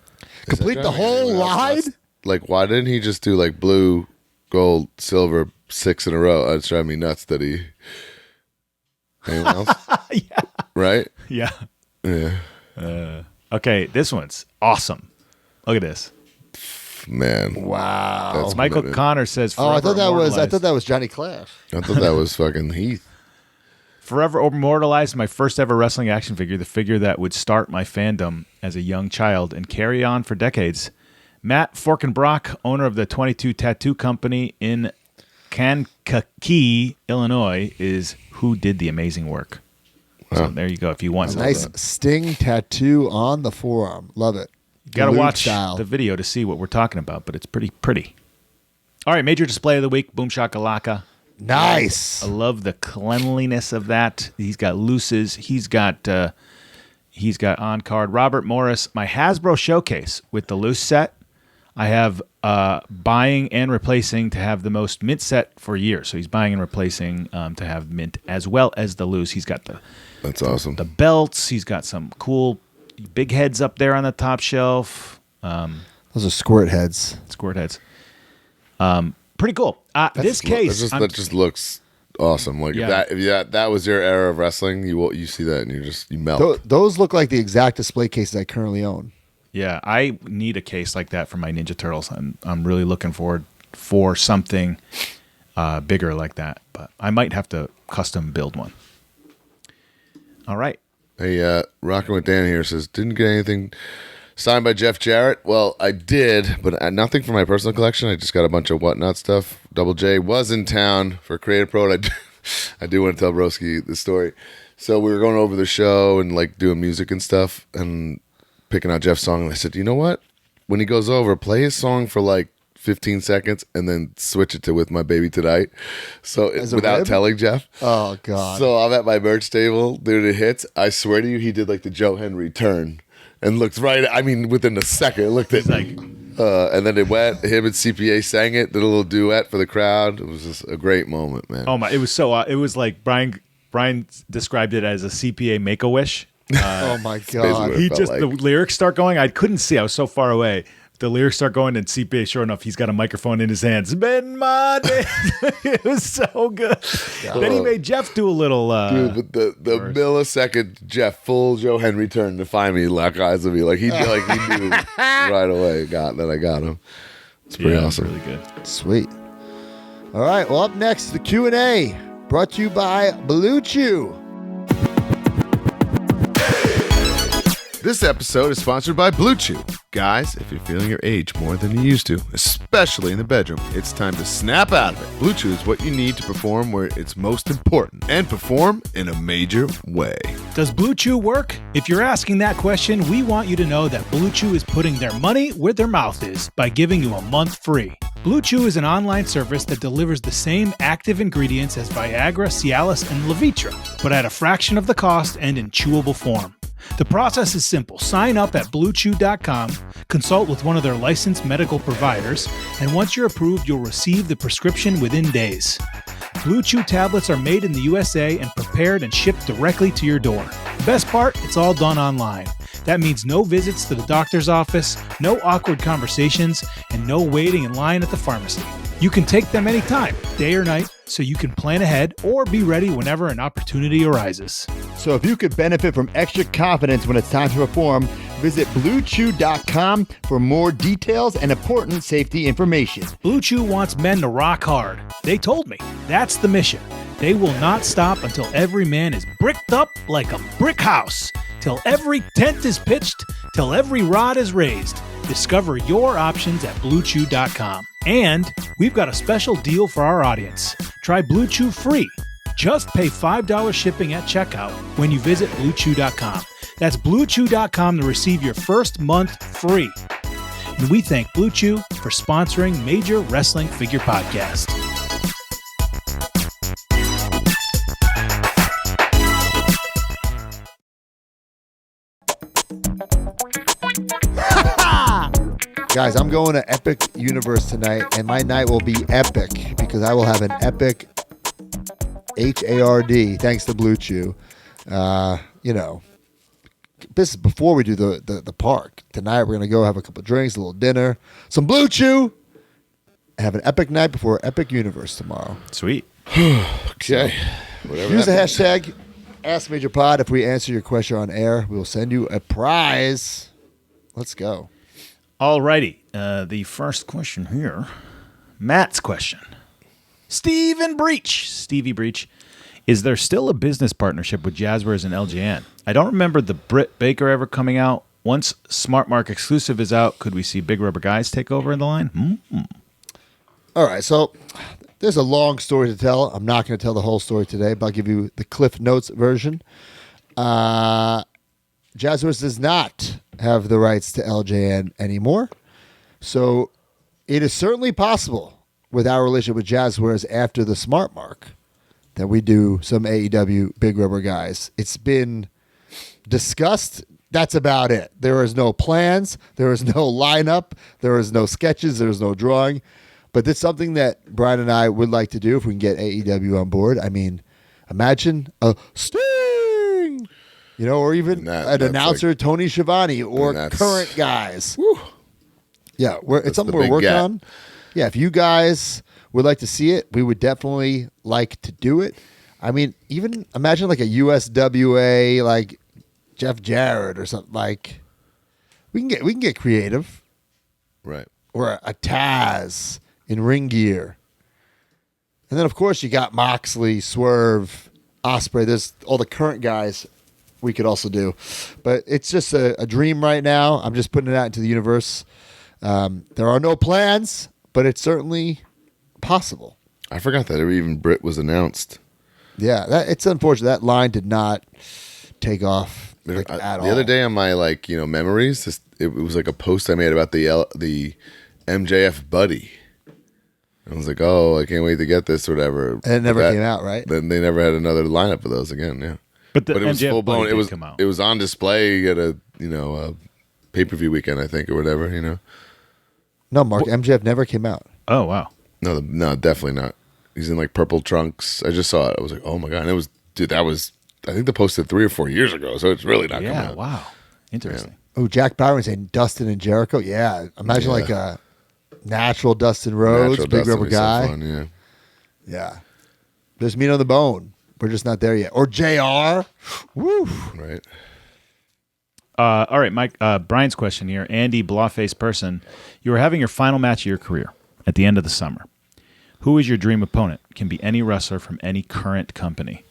Complete the whole line? Like, why didn't he just do like blue, gold, silver, 6 in a row? It's driving me nuts that he. Anyone else? Yeah. Right? Yeah. Yeah. Okay, this one's awesome. Look at this. Man. Wow. That's Michael committed. Connor says, Oh, I Forever thought that was Johnny Clash. I thought that was fucking Heath. Forever immortalized my first ever wrestling action figure, the figure that would start my fandom as a young child and carry on for decades. Matt Forkenbrock, owner of the 22 Tattoo Company in Kankakee, Illinois, is who did the amazing work. So there you go. If you want A something. nice sting tattoo on the forearm. Love it. Got to Lude watch style. the video to see what we're talking about, but it's pretty pretty. All right, major display of the week, Boom Shakalaka. Nice. I love the cleanliness of that. He's got looses. He's got on card. Robert Morris, my Hasbro showcase with the loose set. I have buying and replacing to have the most mint set for years. So he's buying and replacing to have mint as well as the loose. He's got That's awesome. the belts. He's got some cool big heads up there on the top shelf. Those are squirt heads. Squirt heads. Pretty cool. This case, That just looks awesome. Like Yeah. if that was your era of wrestling, you see that and you melt. Those look like the exact display cases I currently own. yeah, I need a case like that for my Ninja Turtles. I'm really looking forward for something bigger like that, but I might have to custom build one. All right. Hey, Rockin' with Dan here says, didn't get anything signed by Jeff Jarrett. Well, I did, but nothing for my personal collection. I just got a bunch of whatnot stuff. Double J was in town for Creative Pro. And I do want to tell Broski the story. So we were going over the show and like doing music and stuff and picking out Jeff's song. And I said, you know what? When he goes over, play his song for like 15 seconds and then switch it to With My Baby Tonight. So without telling Jeff. Oh, God. So I'm at my merch table, dude, it hits. I swear to you, he did like the Joe Henry turn and looked right. I mean, within a second, it looked at like, and then it went. Him and CPA sang it, did a little duet for the crowd. It was just a great moment, man. Oh my! It was so. It was like Brian described it as a CPA Make-A-Wish. Oh my God! He just the lyrics start going. I couldn't see. I was so far away. The lyrics start going, and CPA, sure enough, he's got a microphone in his hands. Been my day. It was so good. Then he made Jeff do a little. Dude, but the millisecond Jeff full Joe Henry turn to find me, lock eyes with me, like he knew right away. That I got him. It's pretty awesome. Really good. Sweet. All right. Well, up next, the Q&A brought to you by Blue Chew. This episode is sponsored by Blue Chew. Guys, if you're feeling your age more than you used to, especially in the bedroom, it's time to snap out of it. Blue Chew is what you need to perform where it's most important and perform in a major way. Does Blue Chew work? If you're asking that question, we want you to know that Blue Chew is putting their money where their mouth is by giving you a month free. Blue Chew is an online service that delivers the same active ingredients as Viagra, Cialis, and Levitra, but at a fraction of the cost and in chewable form. The process is simple. Sign up at BlueChew.com, consult with one of their licensed medical providers, and once you're approved, you'll receive the prescription within days. Blue Chew tablets are made in the USA and prepared and shipped directly to your door. The best part, it's all done online. That means no visits to the doctor's office, no awkward conversations, and no waiting in line at the pharmacy. You can take them anytime, day or night, so you can plan ahead or be ready whenever an opportunity arises. So if you could benefit from extra confidence when it's time to perform, visit BlueChew.com for more details and important safety information. Blue Chew wants men to rock hard. They told me. That's the mission. They will not stop until every man is bricked up like a brick house, till every tent is pitched, till every rod is raised. Discover your options at BlueChew.com. And we've got a special deal for our audience. Try Blue Chew free. Just pay $5 shipping at checkout when you visit BlueChew.com. That's BlueChew.com to receive your first month free. And we thank Blue Chew for sponsoring Major Wrestling Figure Podcast. Guys, I'm going to Epic Universe tonight, and my night will be epic because I will have an epic HARD thanks to Blue Chew. This is before we do the park. Tonight we're going to go have a couple drinks, a little dinner, some Blue Chew, and have an epic night before Epic Universe tomorrow. Sweet. Okay. Whatever. Use the hashtag AskMajorPod. If we answer your question on air, we will send you a prize. Let's go. Alrighty. The first question here, Matt's question. Stevie Breach. Is there still a business partnership with Jazzwares and LJN? I don't remember the Britt Baker ever coming out. Once Smart Mark exclusive is out, could we see Big Rubber Guys take over in the line? Mm-hmm. All right, so there's a long story to tell. I'm not going to tell the whole story today, but I'll give you the Cliff Notes version. Jazzwares does not have the rights to LJN anymore. So it is certainly possible with our relationship with Jazzwares after the Smart Mark that we do some AEW Big Rubber Guys. It's been discussed. That's about it. There is no plans. There is no lineup. There is no sketches. There is no drawing. But it's something that Brian and I would like to do if we can get AEW on board. I mean, imagine a Sting, or even an announcer, like, Tony Schiavone, or current guys. Whew. Yeah, it's something we're working on. Yeah, if you guys would like to see it, we would definitely like to do it. I mean, even imagine like a USWA, like Jeff Jarrett or something. Like we can get creative, right? Or a Taz in ring gear, and then of course you got Moxley, Swerve, Ospreay. There's all the current guys we could also do. But it's just a dream right now. I'm just putting it out into the universe. There are no plans, but it's certainly possible. I forgot that even Brit was announced. Yeah, it's unfortunate. That line did not take off at all. The other day on my memories, it was like a post I made about the MJF buddy. I was like, oh, I can't wait to get this or whatever. And it never came out, right? Then they never had another lineup of those again. Yeah, But it was MJF full blown. buddy did come out. It was on display at a pay-per-view weekend, I think, or whatever. No, Mark, MJF never came out. Oh wow. No, definitely not. He's in like purple trunks. I just saw it. I was like, oh my god! And it was, dude. That was, I think they posted 3 or 4 years ago, so it's really not coming out. Wow. Interesting. Oh, Jack Byron saying Dustin and Jericho. Yeah, imagine like a natural Dustin Rhodes, Natural big Dustin rubber is so guy. fun, yeah. Yeah, there's meat on the bone. We're just not there yet. Or JR. Woo. Right. All right, Mike. Brian's question here. Andy, blawface person, you were having your final match of your career at the end of the summer. Who is your dream opponent? Can be any wrestler from any current company.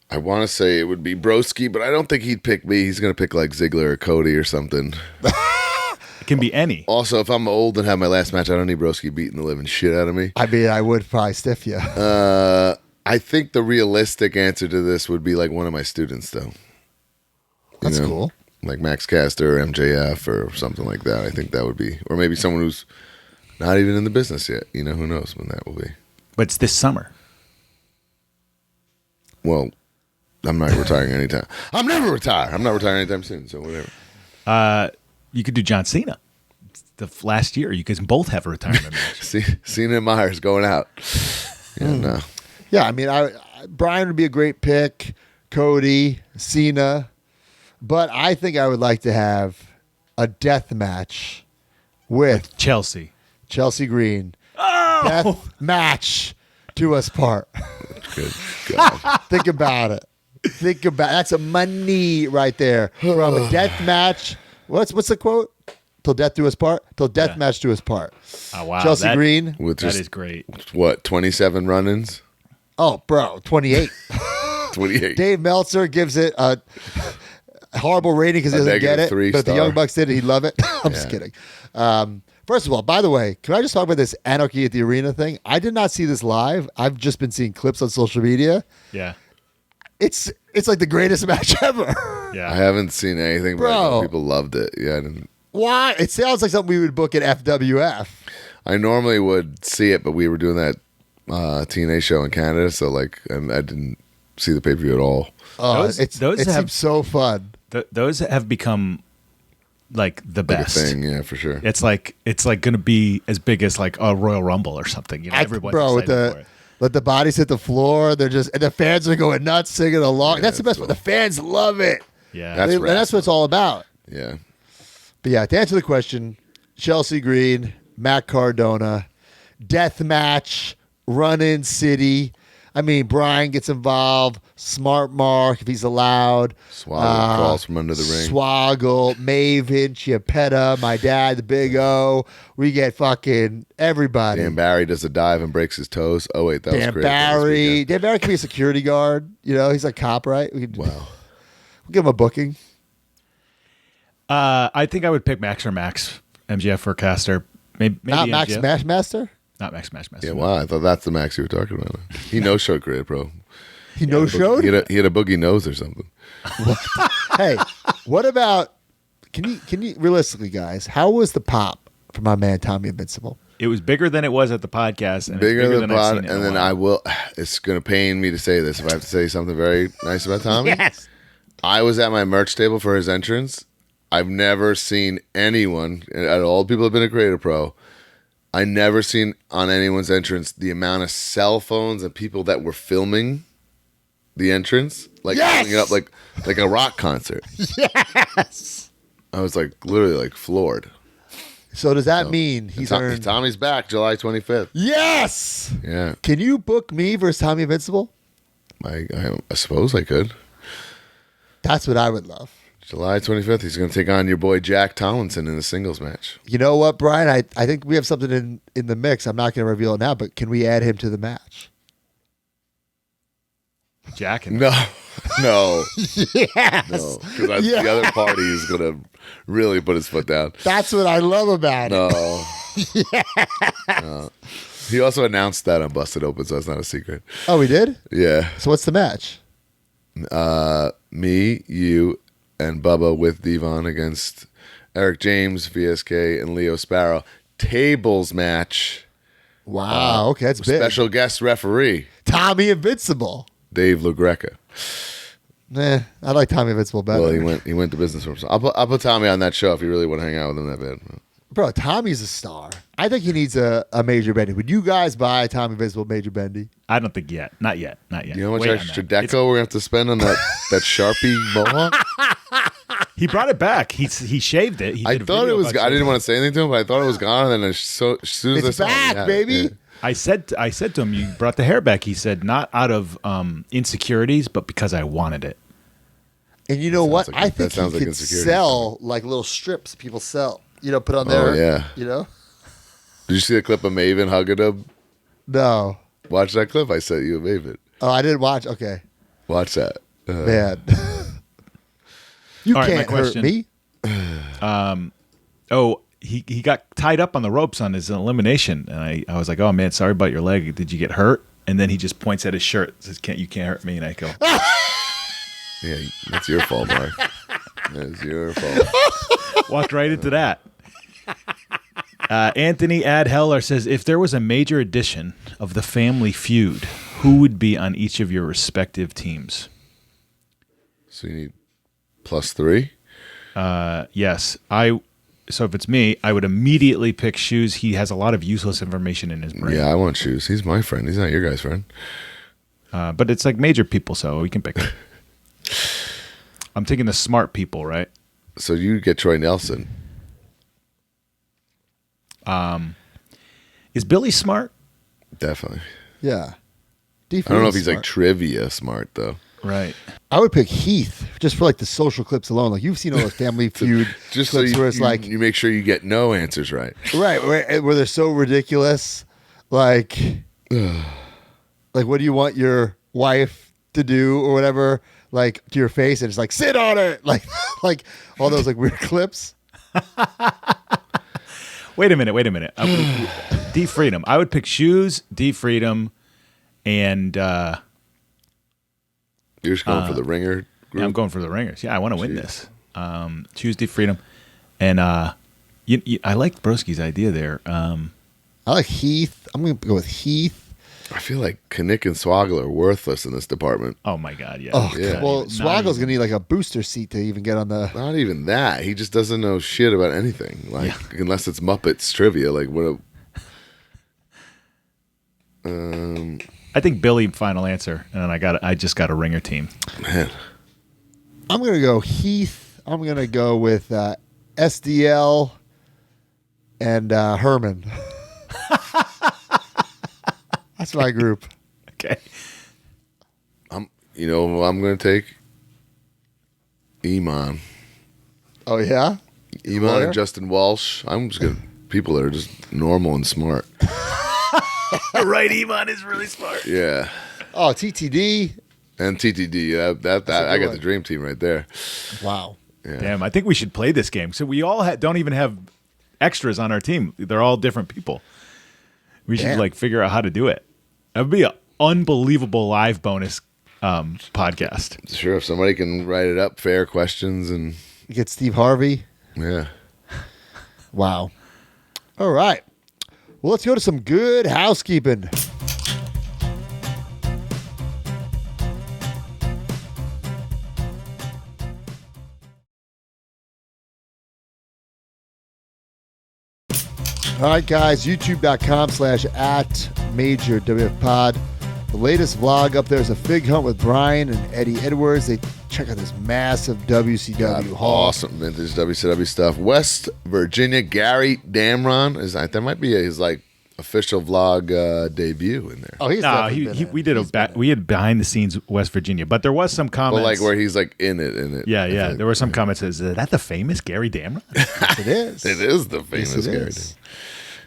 I want to say it would be Broski, but I don't think he'd pick me. He's going to pick like Ziggler or Cody or something. It can be any. Also, if I'm old and have my last match, I don't need Broski beating the living shit out of me. I mean, I would probably stiff you. I think the realistic answer to this would be like one of my students, though. That's cool. Like Max Caster or MJF or something like that. I think that would be, or maybe someone who's not even in the business yet. Who knows when that will be. But it's this summer. Well, I'm not retiring anytime. I'm never retiring. I'm not retiring anytime soon, so whatever. You could do John Cena. It's the last year. You guys both have a retirement match. Cena and Myers going out. Yeah, no. Yeah, I mean, Brian would be a great pick. Cody, Cena. But I think I would like to have a death match with Chelsea Green. Oh! Death match to us part. Good God. Think about it. That's a money right there. From a death match. What's the quote? Till death do us part. Till death match do us part. Oh wow, Chelsea Green. With that is great. What, 27 run-ins? Oh, bro, 28. 28. Dave Meltzer gives it a horrible rating because he doesn't get it. -3 But if the star. Young Bucks did it, he'd love it. I'm just kidding. First of all, by the way, can I just talk about this Anarchy at the Arena thing? I did not see this live. I've just been seeing clips on social media. Yeah. It's like the greatest match ever. Yeah. I haven't seen anything, but I know Bro. people loved it. Yeah, I didn't. Why? It sounds like something we would book at FWF. I normally would see it, but we were doing that TNA show in Canada, so and I didn't see the pay-per-view at all. Those it seems so fun. Those have become like the Like a best. thing, yeah, for sure. It's like going to be as big as like a Royal Rumble or something. Everyone's excited for it. Let the bodies hit the floor. They're just, and the fans are going nuts singing along. Yeah, that's the best cool. part. The fans love it. Yeah. That's And that's what it's all about. Yeah. But yeah, to answer the question, Chelsea Green, Matt Cardona, death match, run-in city. I mean, Brian gets involved. Smart Mark, if he's allowed. Swaggle crawls from under the ring. Swaggle, Maven, Chiappetta, my dad, the Big O. We get fucking everybody. Dan Barry does a dive and breaks his toes. Oh, wait, that was Dan great. Barry. Dan Barry can be a security guard. He's a cop, right? We'll give him a booking. I think I would pick Max or Max, MGF or Caster. Maybe Not Max MJF. Smashmaster? Not Max Smashmaster. Yeah, wow. I thought that's the Max you were talking about. He no-showed Creative Pro. He no-showed? He had a boogie nose or something. Hey, what about, can you realistically, guys, how was the pop for my man Tommy Invincible? It was bigger than it was at the podcast. And Bigger it's bigger than I've pod, seen it in and a then while. I will. It's going to pain me to say this if I have to say something very nice about Tommy. Yes. I was at my merch table for his entrance. I've never seen anyone, at all the people have been a Creative Pro, I never seen on anyone's entrance the amount of cell phones and people that were filming the entrance, like Yes! filming it up like a rock concert. Yes. I was like literally like floored. So does that mean he's earned? Tommy's back July 25th. Yes. Yeah, Can you book me versus Tommy Invincible? I suppose I could. That's what I would love. July 25th, he's going to take on your boy Jack Tomlinson in a singles match. You know what, Brian? I think we have something in the mix. I'm not going to reveal it now, but can we add him to the match? Jack and No, No, Yes. no, because the other party is gonna really put his foot down. That's what I love about it. No. No. He also announced that on Busted Open, so it's not a secret. Oh, we did? Yeah. So what's the match? Me, you, and Bubba with Devon against Eric James, VSK, and Leo Sparrow. Tables match. Wow. Okay, that's big. Special guest referee, Tommy Invincible. Dave LaGreca. I like Tommy Invincible better. Well, he went to business for himself. I'll put Tommy on that show if you really want to hang out with him that bad. Bro, Tommy's a star. I think he needs a Major Bendy. Would you guys buy Tommy Invincible Major Bendy? I don't think yet. Not yet. Not yet. You know how much Wait extra on that. deco we're gonna have to spend on that Sharpie mohawk? He brought it back. He shaved it. He I did a thought it video was. about I didn't shaving want to say anything to him, but I thought it was gone. And then as soon as I It's saw back, it, baby. it. I said to him, "You brought the hair back." He said, "Not out of insecurities, but because I wanted it." And you know what? like- I that think sounds he like could insecurity. sell like little strips people sell. You know, put on there. Oh, yeah. You know? Did you see the clip of Maven hugging him? No. Watch that clip. I sent you a Maven. Oh, I didn't watch. Okay. Watch that. Man. You All right, my can't hurt question. me. Oh, he got tied up on the ropes on his elimination, and I was like, "Oh man, sorry about your leg. Did you get hurt?" And then he just points at his shirt, says, you can't hurt me," and I go, Yeah, that's your fault, Mark. That's your fault. walked right into that. Anthony Adheller says, if there was a major edition of the Family Feud, who would be on each of your respective teams? So you need +3? Yes. So if it's me, I would immediately pick Shoes. He has a lot of useless information in his brain. Yeah, I want Shoes. He's my friend. He's not your guy's friend. But it's like major people, so we can pick him. I'm taking the smart people, right? So you get Troy Nelson. Is Billy smart? Definitely. Yeah. I don't know if he's like trivia smart, though. Right. I would pick Heath just for like the social clips alone. Like you've seen all those Family Feud Just so clips where it's like you make sure you get no answers right. right where they're so ridiculous. Like what do you want your wife to do or whatever? Like to your face, and it's like sit on it. Like all those like weird clips. Wait a minute. D Freedom. I would pick Shoes, D Freedom, and You're just going for the ringer group? I'm going for the Ringers. Yeah, I want to win this. Choose D Freedom, and I like Broski's idea there. I like Heath. I'm going to go with Heath. I feel like Knick and Swoggle are worthless in this department. Oh my God, yeah. Oh, Yeah. well, Not Swaggle's even- going to need like a booster seat to even get on the. Not even that. He just doesn't know shit about anything. Like unless it's Muppets trivia. Like what? I think Billy final answer, and then I just got a Ringer team. Man, I'm going to go Heath. I'm going to go with SDL and Herman. That's my group. Okay. you know who I'm going to take? Iman. Oh, yeah? Iman Lawyer? and Justin Walsh. I'm just going to people that are just normal and smart. Right, Iman is really smart. Yeah. Oh, TTD. And TTD. That I got the dream team right there. Wow. Yeah. Damn, I think we should play this game. So we all don't even have extras on our team. They're all different people. We should Damn. figure out how to do it. That would be an unbelievable live bonus podcast. Sure, if somebody can write it up, fair questions, and You get Steve Harvey. yeah. Wow. All right. Well, let's go to some good housekeeping. All right, guys, youtube.com/@MajorWFPod. The latest vlog up there is a fig hunt with Brian and Eddie Edwards. They check out this massive WCW haul. Awesome vintage WCW stuff. West Virginia, Gary Damron is that might be his like official vlog debut in there. Oh, he's No, definitely been in. we did He's been in. we had behind the scenes West Virginia, but there was some But comments. like where he's like in it. yeah, I yeah. think. There were some comments. Is that the famous Gary Damron? It is. It is the famous Yes, it Gary. is.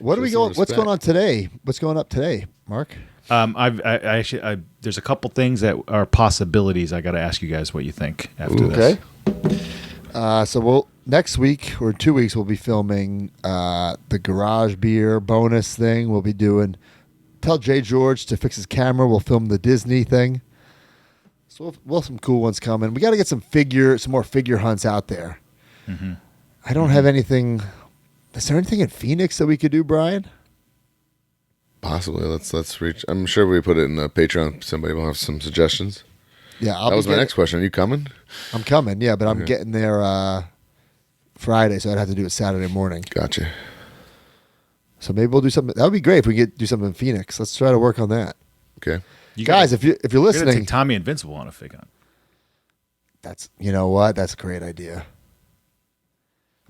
What do we Show go? some What's going respect. on today? What's going up today, Mark? There's a couple things that are possibilities. I got to ask you guys what you think after this. Okay. So next week or 2 weeks we'll be filming the garage beer bonus thing. We'll be doing. Tell Jay George to fix his camera. We'll film the Disney thing. So we'll have some cool ones coming. We got to get some more figure hunts out there. Mm-hmm. I don't have anything. Is there anything in Phoenix that we could do, Brian? Possibly. Let's reach. I'm sure we put it in the Patreon. Somebody will have some suggestions. Yeah, that was my next question. Are you coming? I'm coming. Yeah, but I'm getting there Friday, so I'd have to do it Saturday morning. Gotcha. So maybe we'll do something. That would be great if we do something in Phoenix. Let's try to work on that. Okay, guys, if you're listening, take Tommy Invincible on a fig hunt. You know what? That's a great idea.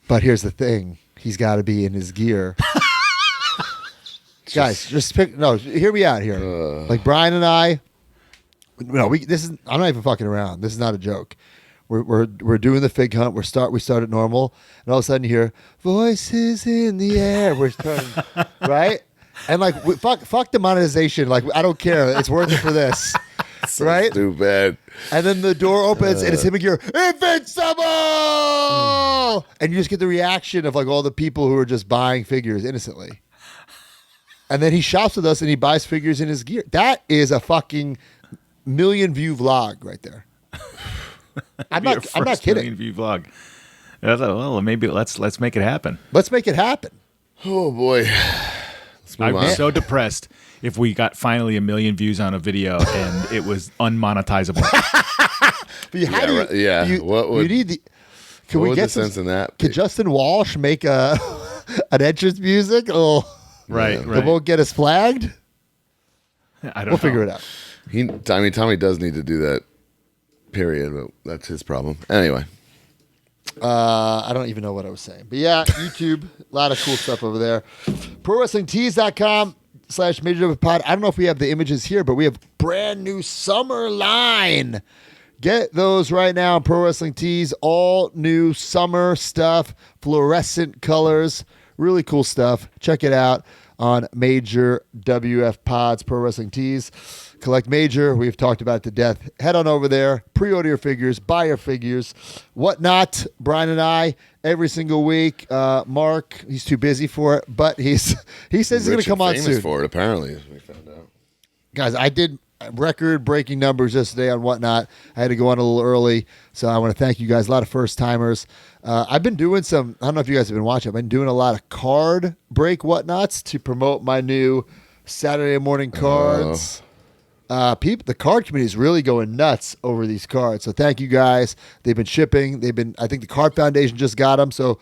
But here's the thing: he's got to be in his gear. Guys, just hear me out here. Like Brian and I, I'm not even fucking around. This is not a joke. We're doing the fig hunt. We start at normal, and all of a sudden you hear voices in the air. We're turning right, and like fuck the monetization. Like I don't care. It's worth it for this, right? Too bad. And then the door opens, and it's him and you're invincible, and you just get the reaction of like all the people who are just buying figures innocently. And then he shops with us and he buys figures in his gear. That is a fucking million view vlog right there. I'm not kidding. Million view vlog. I thought, well, maybe let's make it happen. Let's make it happen. Oh boy. I'd be so depressed if we got finally 1 million views on a video and it was unmonetizable. Can we get sense in that? Could Justin Walsh make an entrance music? Oh. Right. They won't get us flagged. We'll figure it out. Tommy does need to do that. Period. But that's his problem. Anyway, I don't even know what I was saying, but yeah, YouTube, a lot of cool stuff over there. ProWrestlingTees.com/MajorWPod. I don't know if we have the images here, but we have brand new summer line. Get those right now on Pro Wrestling Tees. All new summer stuff, fluorescent colors. Really cool stuff. Check it out on Major WF Pods, Pro Wrestling Tees. Collect Major. We've talked about it to death. Head on over there. Pre-order your figures. Buy your figures. Whatnot. Brian and I, every single week. Mark, he's too busy for it, but he says he's going to come on soon. For it, apparently, as we found out. Guys, I did record-breaking numbers yesterday on Whatnot. I had to go on a little early, so I want to thank you guys. A lot of first-timers. I've been doing I don't know if you guys have been watching, I've been doing a lot of card break Whatnots to promote my new Saturday morning cards. The card community is really going nuts over these cards, so thank you guys. They've been shipping. I think the Card Foundation just got them, so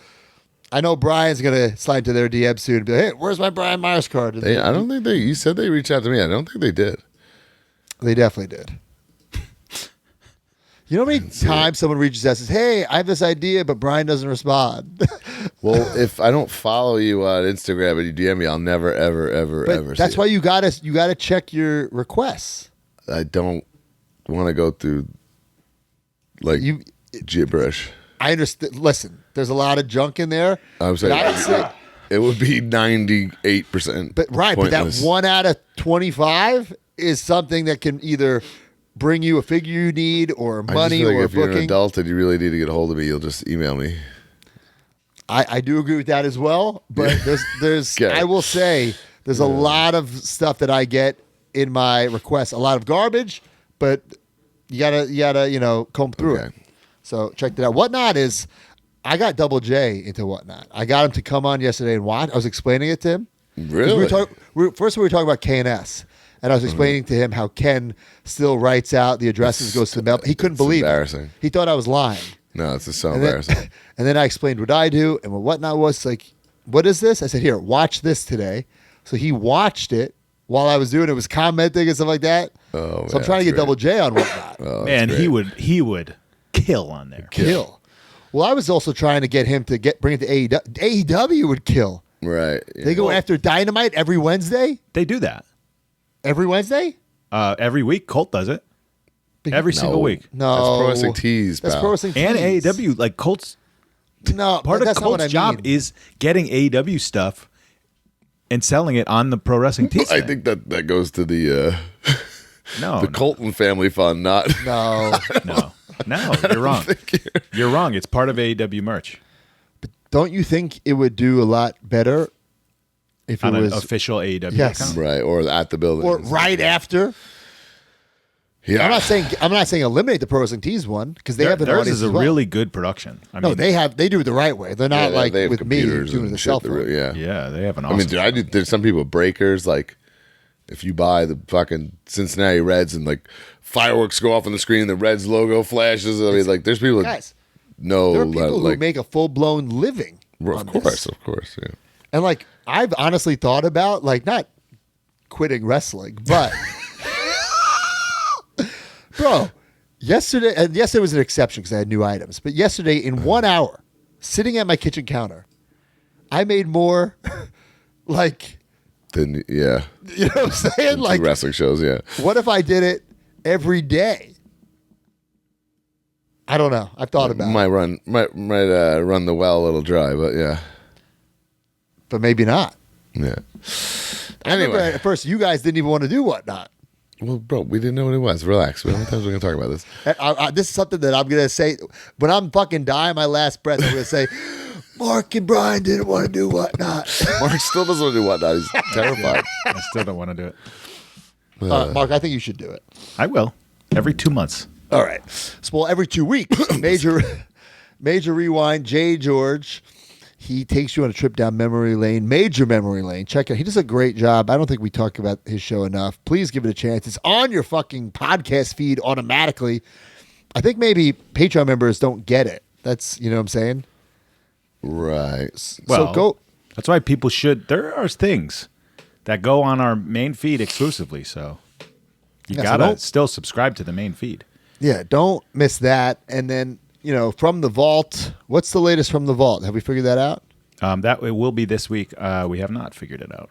I know Brian's going to slide into their DM soon and be like, hey, where's my Brian Myers card? I don't think you said they reached out to me. I don't think they did. They definitely did. You know how many times someone reaches out and says, hey, I have this idea, but Brian doesn't respond? Well, if I don't follow you on Instagram and you DM me, I'll never, ever, ever, ever see that's why you gotta check your requests. I don't want to go through gibberish. I understand. Listen, there's a lot of junk in there. I'm saying it would be 98%. But that 1 out of 25 is something that can either bring you a figure you need or money or if booking. You're an adult and you really need to get a hold of me, you'll just email me. I do agree with that as well, but there's I will say there's a lot of stuff that I get in my requests, a lot of garbage, but you gotta comb through it. So check that out. Whatnot is, I got Double J into Whatnot. I got him to come on yesterday and watch. I was explaining it to him. Really? First we were talking about KNS. And I was explaining to him how Ken still writes out the addresses, goes to the mail. He couldn't believe it. He thought I was lying. No, it's just so embarrassing. And then I explained what I do and what Whatnot was. Like, what is this? I said, here, watch this today. So he watched it while I was doing it. Was commenting and stuff like that. Oh, so I'm trying to get Double J on Whatnot. Man, he would kill on there. Kill. Well, I was also trying to get him to bring it to AEW. AEW would kill. Right. They go after Dynamite every Wednesday. They do that. Every Wednesday? Every week. Colt does it. Every single week. No. That's Pro Wrestling Tees, That's Pro Wrestling Tees. And AEW, like Colt's. No, part of that's Colt's job is getting AEW stuff and selling it on the Pro Wrestling Tees. I think that goes to the Colton Family Fund, not No. No, you're wrong. You're wrong. It's part of AEW merch. Don't you think it would do a lot better if it On was an official AEW Yes. account? right or at the building or right after? Yeah, I'm not saying eliminate the Pro Wrestling Tees one because they have an Theirs audience is a as well. really good production. I No, mean, they do it the right way. They're not like they have with me computers doing and it the shit cell that phone. really- yeah, they have an I awesome. mean, dude, there's some people breakers like if you buy the fucking Cincinnati Reds and like fireworks go off on the screen and the Reds logo flashes. I mean, like there's people that Guys, know there are people who like make a full blown living. of on course, this. yeah. And like I've honestly thought about like not quitting wrestling, but bro, yesterday was an exception because I had new items. But yesterday, in 1 hour, sitting at my kitchen counter, I made more. Like, Then yeah, you know what I'm saying? Like, wrestling shows, yeah. what if I did it every day? I don't know. I've thought about Might it, run the well a little dry, but yeah, but maybe not. yeah. I remember Anyway, at first you guys didn't even want to do whatnot. well, bro, we didn't know what it was. Relax. How many times are we gonna talk about this? This is something that I'm gonna say when I'm fucking dying. My last breath, I'm gonna say, Mark and Brian didn't want to do whatnot. Mark still doesn't want to do whatnot. He's terrified. I still don't want to do it. Mark, I think you should do it. I will every 2 months. All right. So, well, every 2 weeks, major rewind. Jay George, he takes you on a trip down memory lane, major memory lane. Check it. He does a great job. I don't think we talk about his show enough. Please give it a chance. It's on your fucking podcast feed automatically. I think maybe Patreon members don't get it. That's, you know what I'm saying? Right. Well, so go. That's why people should. There are things that go on our main feed exclusively, so you Yeah, so gotta don't- still subscribe to the main feed. Yeah, don't miss that. And then, from the vault, what's the latest from the vault? Have we figured that out? That it will be this week. We have not figured it out.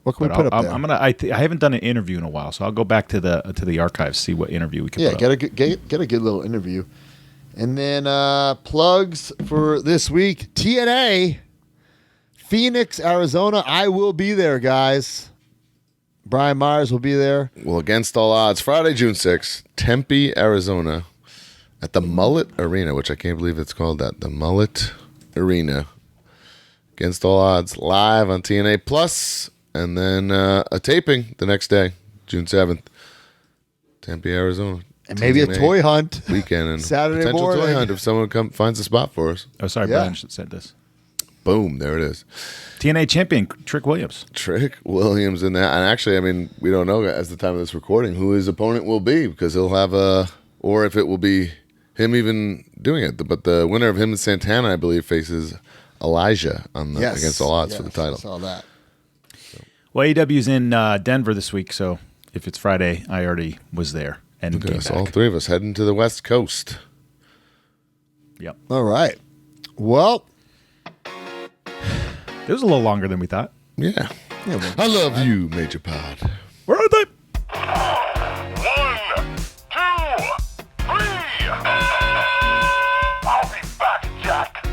What can But we put up there? I'm gonna. I haven't done an interview in a while, so I'll go back to the archives, see what interview we can. Yeah, put get up. a good little interview. And then plugs for this week. TNA, Phoenix, Arizona. I will be there, guys. Brian Myers will be there. Well, against all odds, Friday, June 6th, Tempe, Arizona, at the Mullet Arena, which I can't believe it's called that. The Mullet Arena. Against all odds, live on TNA Plus, and then a taping the next day, June 7th, Tempe, Arizona. And maybe a TNA toy hunt. weekend and Saturday potential morning. toy hunt if someone finds a spot for us. Oh, sorry, Yeah. Brian should said this. Boom, there it is. TNA champion Trick Williams. Trick Williams in that, and actually, I mean, we don't know at the time of this recording who his opponent will be because he'll have or if it will be him even doing it. But the winner of him and Santana, I believe, faces Elijah on the Yes. against all odds for Yes, the title. I saw that. Well, AEW's in Denver this week, so if it's Friday, I already was there and Okay, came so back. all three of us heading to the West Coast. Yep, All right. Well, it was a little longer than we thought. Yeah. I love you, Major Pod. Where are they? 1, 2, 3. I'll be back, Jack.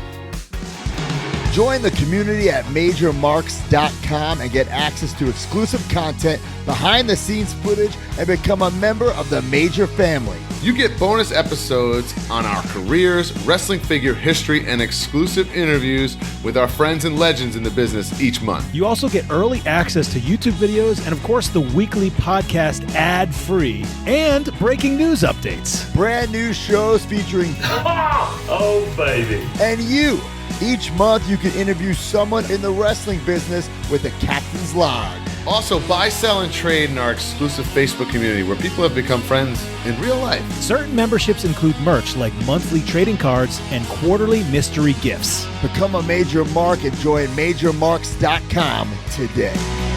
join the community at MajorMarks.com and get access to exclusive content, behind-the-scenes footage, and become a member of the Major family. You get bonus episodes on our careers, wrestling figure history, and exclusive interviews with our friends and legends in the business each month. You also get early access to YouTube videos and, of course, the weekly podcast ad-free and breaking news updates. Brand new shows featuring Oh, baby. and you. Each month, you can interview someone in the wrestling business with the Captain's Log. Also, buy, sell, and trade in our exclusive Facebook community where people have become friends in real life. Certain memberships include merch like monthly trading cards and quarterly mystery gifts. Become a Major Mark and join MajorMarks.com today.